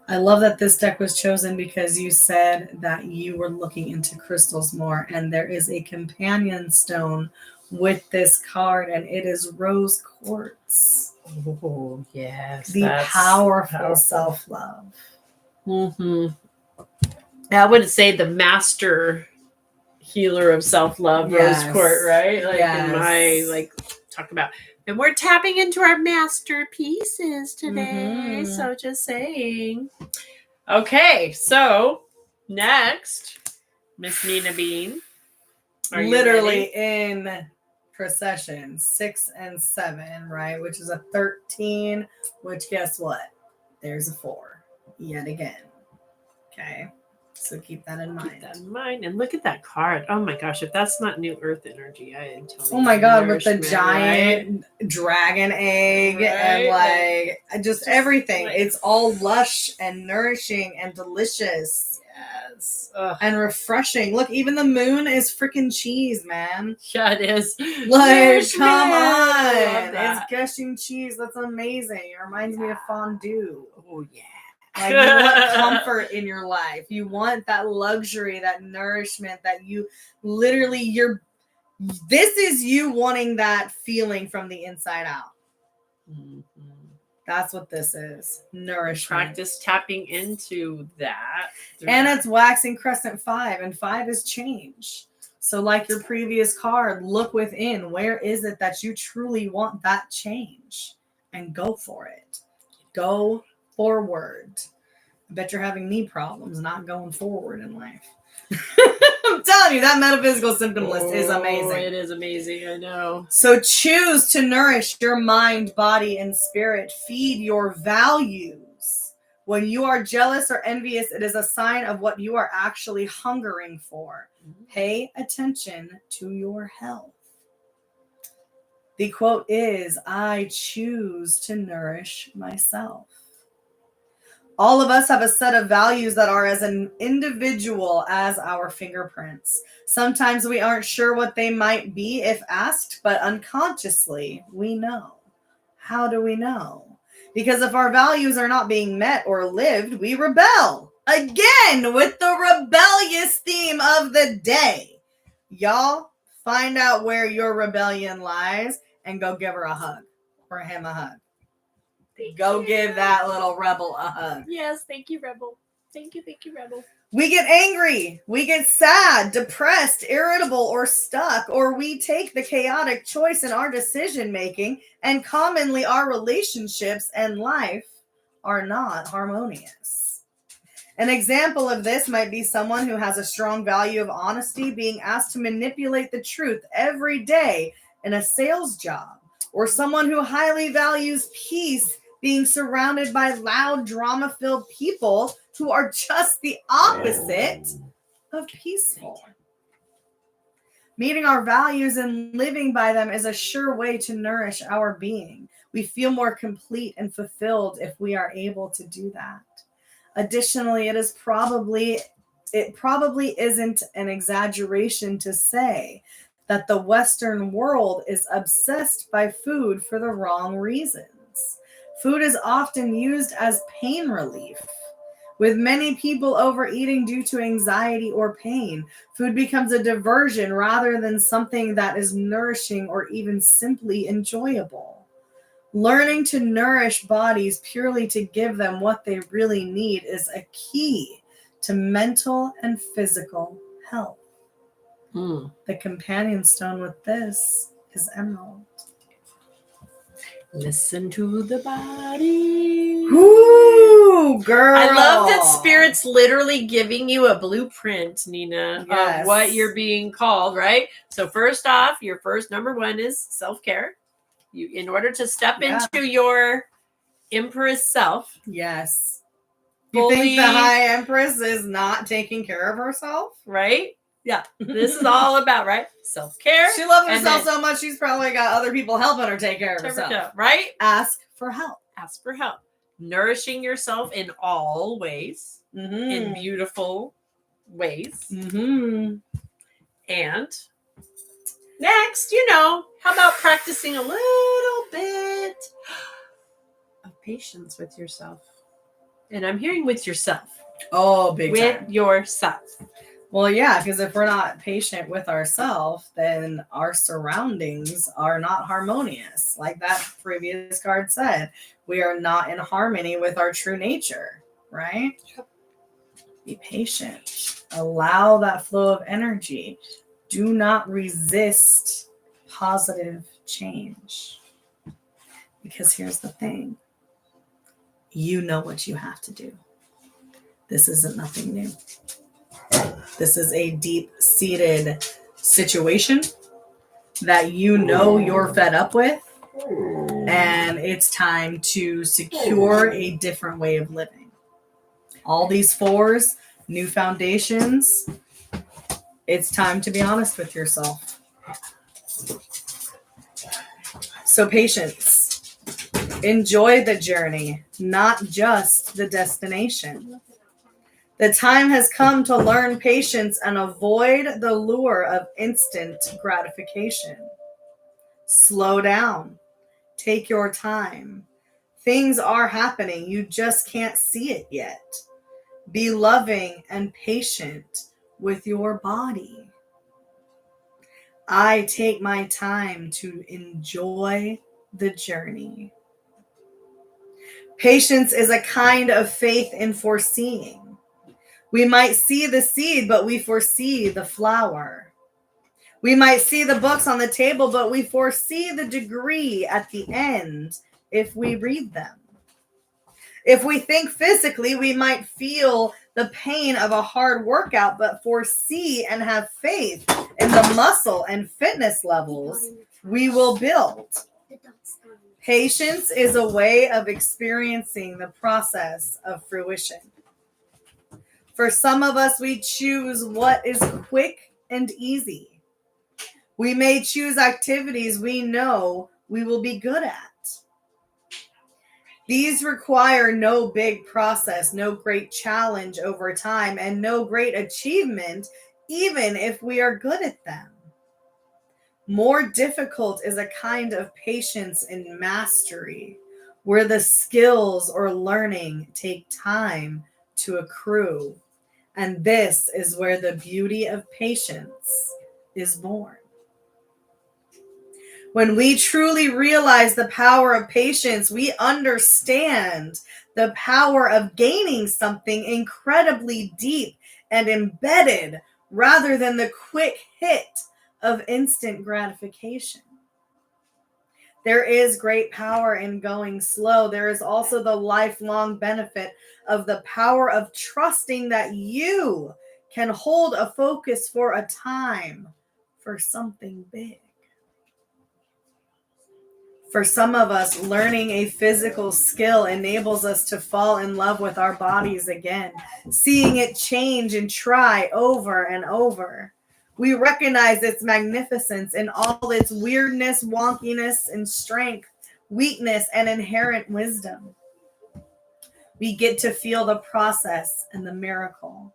I love that this deck was chosen because you said that you were looking into crystals more, and there is a companion stone with this card, and it is rose quartz. Oh, yes. The powerful self-love. I would say the master healer of self-love, Yes. rose quartz, right? Like Yes. in my talk about, and we're tapping into our masterpieces today. So just saying. Okay, so next, Miss Nina Bean. Are you literally ready? in procession 6 and 7, right? Which is a 13, which guess what? There's a 4 yet again. Okay. So keep that in mind. Keep that in mind. And look at that card. Oh my gosh, if that's not New Earth energy, I am telling you. Oh my God, with the giant dragon egg and like just everything. Like, it's all lush and nourishing and delicious. Yes. And refreshing. Look, even the moon is freaking cheese, man. Yeah, it is. Like, come on. It's gushing cheese. That's amazing. It reminds me of fondue. Oh, yeah. Like, you want comfort in your life. You want that luxury, that nourishment, that you literally, this is you wanting that feeling from the inside out. That's what this is. Nourishment. Practice tapping into that. And it's waxing crescent 5, and 5 is change. So like your previous card, look within. Where is it that you truly want that change? And go for it. Go forward. I bet you're having knee problems, not going forward in life. I'm telling you, that metaphysical symptom list is amazing. It is amazing, I know. So choose to nourish your mind, body, and spirit. Feed your values. When you are jealous or envious, it is a sign of what you are actually hungering for. Pay attention to your health. The quote is, I choose to nourish myself. All of us have a set of values that are as an individual as our fingerprints. Sometimes we aren't sure what they might be if asked, but unconsciously we know. How do we know? Because if our values are not being met or lived, we rebel. Again, with the rebellious theme of the day. Y'all, find out where your rebellion lies and go give her a hug or him a hug. Go give that little rebel a hug. Yes, thank you, Rebel. Thank you, Rebel. We get angry, we get sad, depressed, irritable, or stuck, or we take the chaotic choice in our decision making, and commonly our relationships and life are not harmonious. An example of this might be someone who has a strong value of honesty being asked to manipulate the truth every day in a sales job, or someone who highly values peace being surrounded by loud, drama-filled people who are just the opposite of peaceful. Meeting our values and living by them is a sure way to nourish our being. We feel more complete and fulfilled if we are able to do that. Additionally, it probably isn't an exaggeration to say that the Western world is obsessed by food for the wrong reasons. Food is often used as pain relief. With many people overeating due to anxiety or pain, food becomes a diversion rather than something that is nourishing or even simply enjoyable. Learning to nourish bodies purely to give them what they really need is a key to mental and physical health. The companion stone with this is emerald. Listen to the body. Ooh, girl. I love that Spirit's literally giving you a blueprint, Nina, of what you're being called, right? So first off, your first number one is self-care. You, in order to step into your Empress self. Yes. You think the High Empress is not taking care of herself? Right? Yeah. This is all about, right? Self-care. She loves herself so much, she's probably got other people helping her take care of herself. Right? Ask for help. Ask for help. Nourishing yourself in all ways. In beautiful ways. And next, how about practicing a little bit of patience with yourself? And I'm hearing with yourself. Oh, big time. With yourself. Well, yeah, because if we're not patient with ourselves, then our surroundings are not harmonious. Like that previous card said, we are not in harmony with our true nature, right? Be patient. Allow that flow of energy. Do not resist positive change. Because here's the thing. You know what you have to do. This isn't nothing new. This is a deep-seated situation that you're fed up with, and it's time to secure a different way of living. All these fours, new foundations, it's time to be honest with yourself. So patience. Enjoy the journey, not just the destination. The time has come to learn patience and avoid the lure of instant gratification. Slow down. Take your time. Things are happening. You just can't see it yet. Be loving and patient with your body. I take my time to enjoy the journey. Patience is a kind of faith in foreseeing. We might see the seed, but we foresee the flower. We might see the books on the table, but we foresee the degree at the end if we read them. If we think physically, we might feel the pain of a hard workout, but foresee and have faith in the muscle and fitness levels we will build. Patience is a way of experiencing the process of fruition. For some of us, we choose what is quick and easy. We may choose activities we know we will be good at. These require no big process, no great challenge over time, and no great achievement, even if we are good at them. More difficult is a kind of patience and mastery, where the skills or learning take time to accrue. And this is where the beauty of patience is born. When we truly realize the power of patience, we understand the power of gaining something incredibly deep and embedded rather than the quick hit of instant gratification. There is great power in going slow. There is also the lifelong benefit of the power of trusting that you can hold a focus for a time for something big. For some of us, learning a physical skill enables us to fall in love with our bodies again, seeing it change and try over and over. We recognize its magnificence in all its weirdness, wonkiness, and strength, weakness, and inherent wisdom. We get to feel the process and the miracle.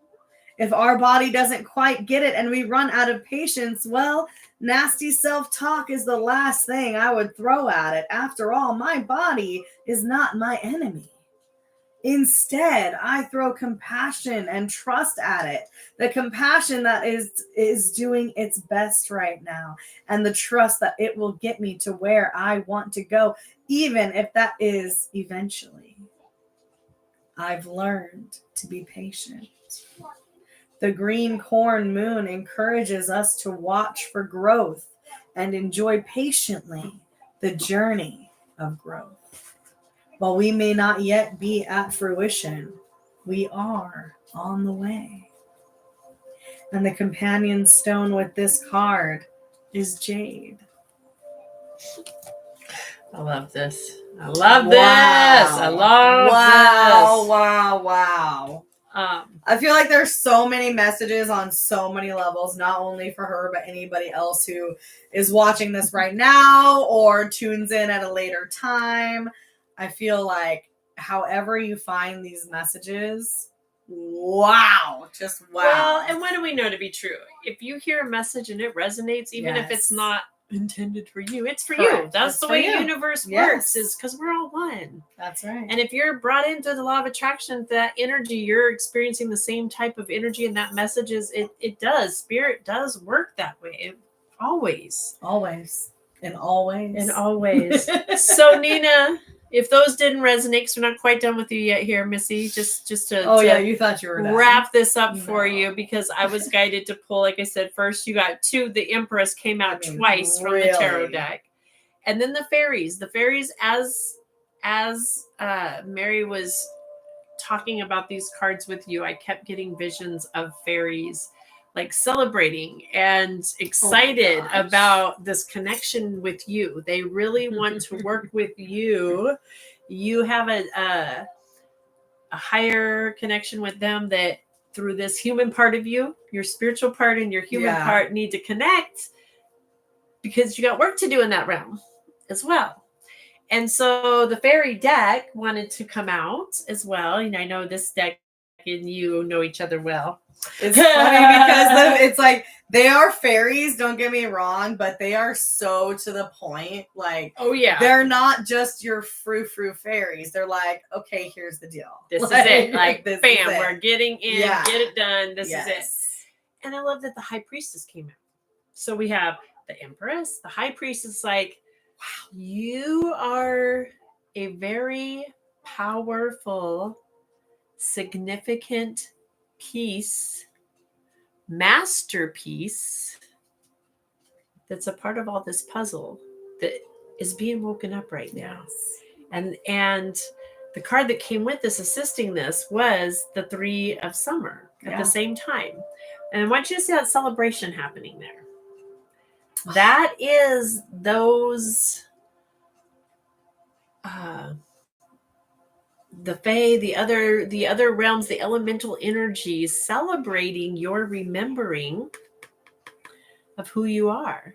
If our body doesn't quite get it and we run out of patience, well, nasty self-talk is the last thing I would throw at it. After all, my body is not my enemy. Instead, I throw compassion and trust at it. The compassion that is doing its best right now, and the trust that it will get me to where I want to go, even if that is eventually. I've learned to be patient. The green corn moon encourages us to watch for growth and enjoy patiently the journey of growth. While we may not yet be at fruition, we are on the way. And the companion stone with this card is jade. I love this. I love this. I love this. Wow. I feel like there's so many messages on so many levels, not only for her, but anybody else who is watching this right now or tunes in at a later time. I feel like however you find these messages, wow, just wow. Well, and what do we know to be true? If you hear a message and it resonates, even if it's not intended for you, it's for you. That's the way the universe works, is because we're all one. That's right. And if you're brought into the law of attraction, that energy, you're experiencing the same type of energy, and that message is it does. Spirit does work that way. Always. And always. So Nina, if those didn't resonate, because we're not quite done with you yet here, Missy, just to you thought you were done. Wrap this up for you, because I was guided to pull, like I said, first you got two. The Empress came out twice from the tarot deck, and then the fairies. The fairies, as Mary was talking about these cards with you, I kept getting visions of fairies like celebrating and excited about this connection with you. They really want to work with you. You have a higher connection with them, that through this human part of you, your spiritual part and your human part need to connect, because you got work to do in that realm as well. And so the fairy deck wanted to come out as well. And I know this deck and you know each other well. It's funny because it's like they are fairies, don't get me wrong, but they are so to the point. Like, they're not just your frou-frou fairies. They're like, okay, here's the deal. This is it. Like, bam, we're getting in, get it done. This is it. And I love that the High Priestess came out. So we have the Empress. The High Priestess, like, wow, you are a very powerful, significant masterpiece that's a part of all this puzzle that is being woken up right now. And the card that came with this, assisting this, was the Three of Summer at the same time. And I want you to see that celebration happening there. That is those the Fae, the other realms, the elemental energies celebrating your remembering of who you are.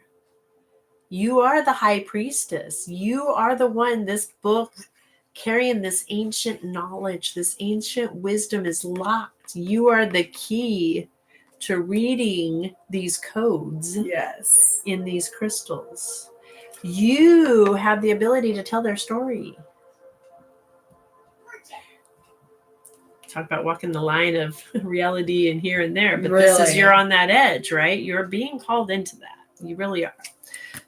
You are the High Priestess. You are the one, this book carrying this ancient knowledge, this ancient wisdom is locked. You are the key to reading these codes in these crystals. You have the ability to tell their story. Talk about walking the line of reality and here and there, but this is, you're on that edge, right? You're being called into that. You really are.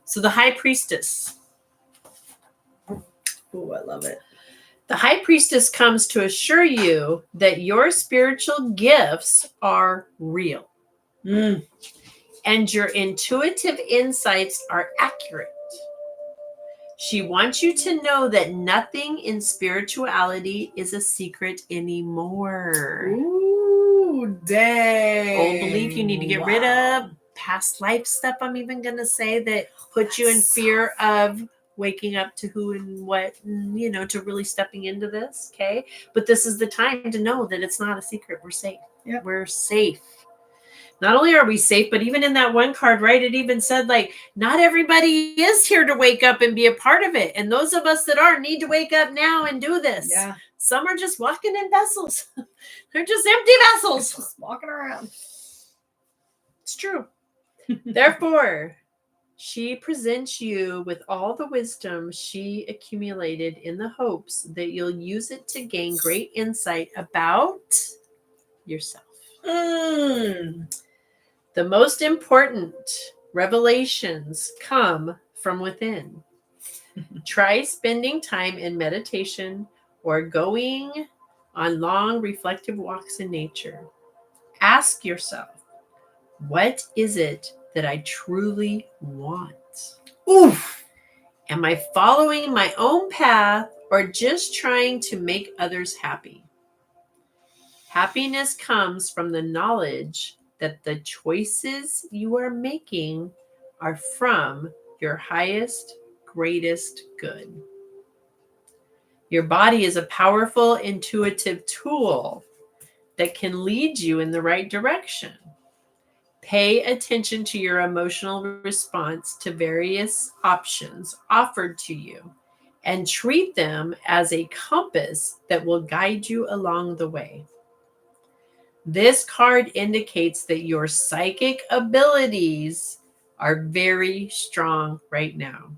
So the high priestess. Ooh, I love it. The high priestess comes to assure you that your spiritual gifts are real and your intuitive insights are accurate. She wants you to know that nothing in spirituality is a secret anymore. Ooh, dang. Old belief you need to get rid of. Past life stuff, I'm even going to say, that puts you in fear of waking up to who and what, and, to really stepping into this. Okay. But this is the time to know that it's not a secret. We're safe. Yep. We're safe. Not only are we safe, but even in that one card, right, it even said, like, not everybody is here to wake up and be a part of it. And those of us that are need to wake up now and do this. Yeah. Some are just walking in vessels. They're just empty vessels. Just walking around. It's true. Therefore, she presents you with all the wisdom she accumulated in the hopes that you'll use it to gain great insight about yourself. The most important revelations come from within. Try spending time in meditation or going on long reflective walks in nature. Ask yourself, what is it that I truly want? Oof. Am I following my own path or just trying to make others happy? Happiness comes from the knowledge that the choices you are making are from your highest, greatest good. Your body is a powerful, intuitive tool that can lead you in the right direction. Pay attention to your emotional response to various options offered to you and treat them as a compass that will guide you along the way. This card indicates that your psychic abilities are very strong right now.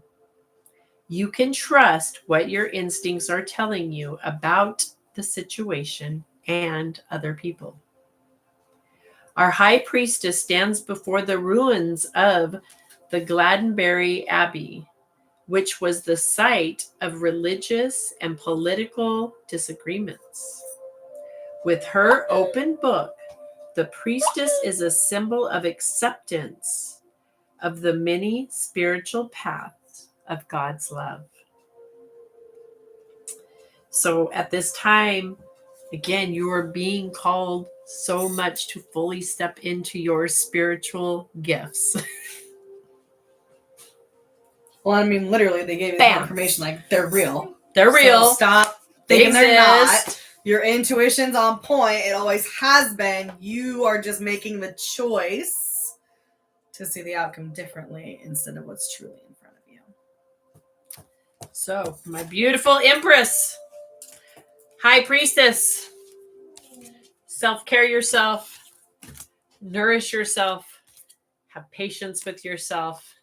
You can trust what your instincts are telling you about the situation and other people. Our high priestess stands before the ruins of the Gladdenberry Abbey, which was the site of religious and political disagreements. With her open book, the priestess is a symbol of acceptance of the many spiritual paths of God's love. So at this time, again, you are being called so much to fully step into your spiritual gifts. Well, I mean, literally, they gave you the confirmation, like, they're real. They're real. So stop thinking they're not. Your intuition's on point. It always has been. You are just making the choice to see the outcome differently instead of what's truly in front of you. So, my beautiful Empress, High Priestess, self-care yourself, nourish yourself, have patience with yourself,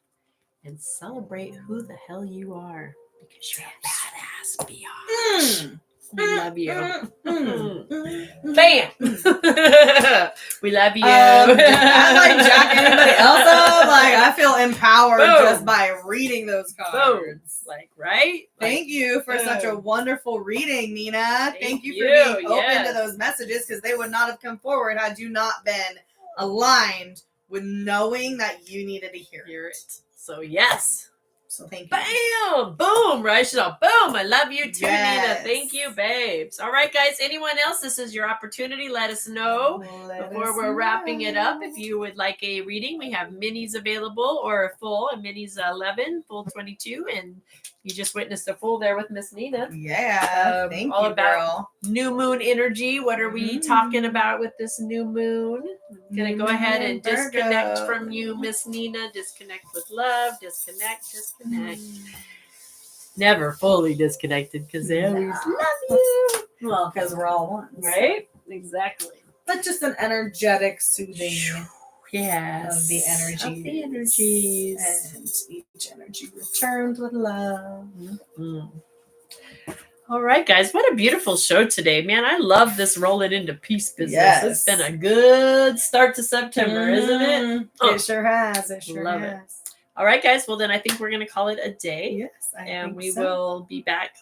and celebrate who the hell you are, because you're a badass beyond. We love you. Bam! We love you. I like jack anybody else up. Like, I feel empowered just by reading those cards. Boom. Like, right? Thank you for such a wonderful reading, Nina. Thank you for being open to those messages, because they would not have come forward had you not been aligned with knowing that you needed to hear it. So, yes. So thank you. Bam! Boom! Rachel. Boom! I love you too, Nina. Thank you, babes. All right, guys. Anyone else? This is your opportunity. Let us know before we're wrapping it up. If you would like a reading, we have minis available, or a full. A mini's 11, full 22, and you just witnessed a full there with Miss Nina. Yeah. Thank all you, about girl. New moon energy. What are we talking about with this new moon? I'm gonna go ahead and disconnect from you, Miss Nina. Disconnect with love. Disconnect. Never fully disconnected, because they always love you. Well, because we're all one, right? Exactly. But just an energetic soothing. Yes. Of the energies. And each energy returned with love. Mm-hmm. All right, guys. What a beautiful show today, man. I love this rolling into peace business. Yes. It's been a good start to September, isn't it? It sure has. It sure love has. It. All right, guys. Well, then I think we're going to call it a day. Yes, I And think we so. will be back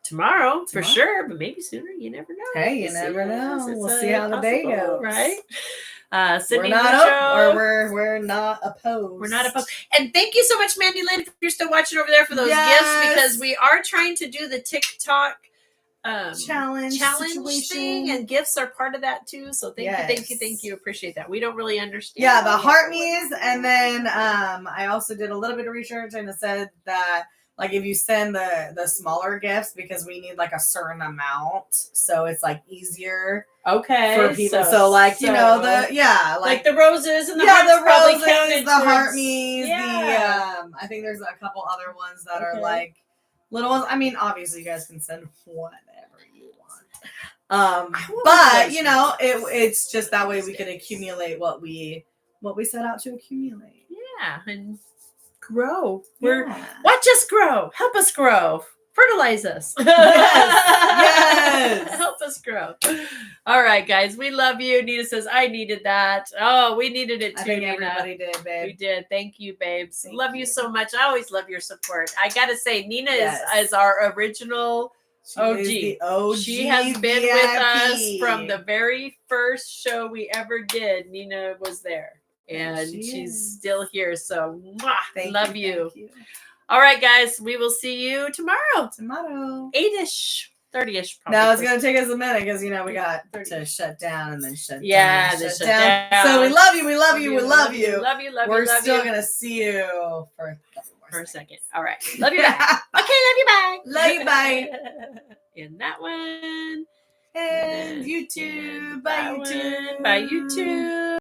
tomorrow for Tomorrow. sure, but maybe sooner. You never know. Hey, you never know. We'll see how the day goes. Right? We're Sydney not Mucho, up, or we're not opposed. We're not opposed. And thank you so much, Mandy Lynn, if you're still watching over there for those Yes. gifts, because we are trying to do the TikTok challenge thing, and gifts are part of that too. So thank you. Appreciate that. We don't really understand. Yeah, the heart me's, and then I also did a little bit of research, and it said that like if you send the smaller gifts, because we need like a certain amount, so it's like easier for people. So like you know like the roses and the roses, the heart me's, I think there's a couple other ones that are like little ones. I mean, obviously you guys can send whatever you want. But you know, it's just that way we can accumulate what we set out to accumulate. Yeah, and grow. Watch us grow. Help us grow. Fertilize us. Yes. Help us grow. All right, guys. We love you. Nina says, I needed that. Oh, we needed it too. I think Nina. everybody did, babe. We did. Thank you, babes. Thank love you you so much. I always love your support. I gotta say, Nina is our original OG. She is the OG. She has been VIP. with us from the very first show we ever did. Nina was there. And she's still here. So love you. Thank you. All right, guys. We will see you tomorrow. 8-ish. 30-ish. Now it's going to take us a minute because, you know, we got to shut down and then shut down. Yeah, shut down. So we love you. We love you. We love you. Love you. We're still going to see you for a second. All right. Love you back. Okay, love you bye. Love you bye. In that one. And YouTube. Bye, YouTube. Bye, YouTube.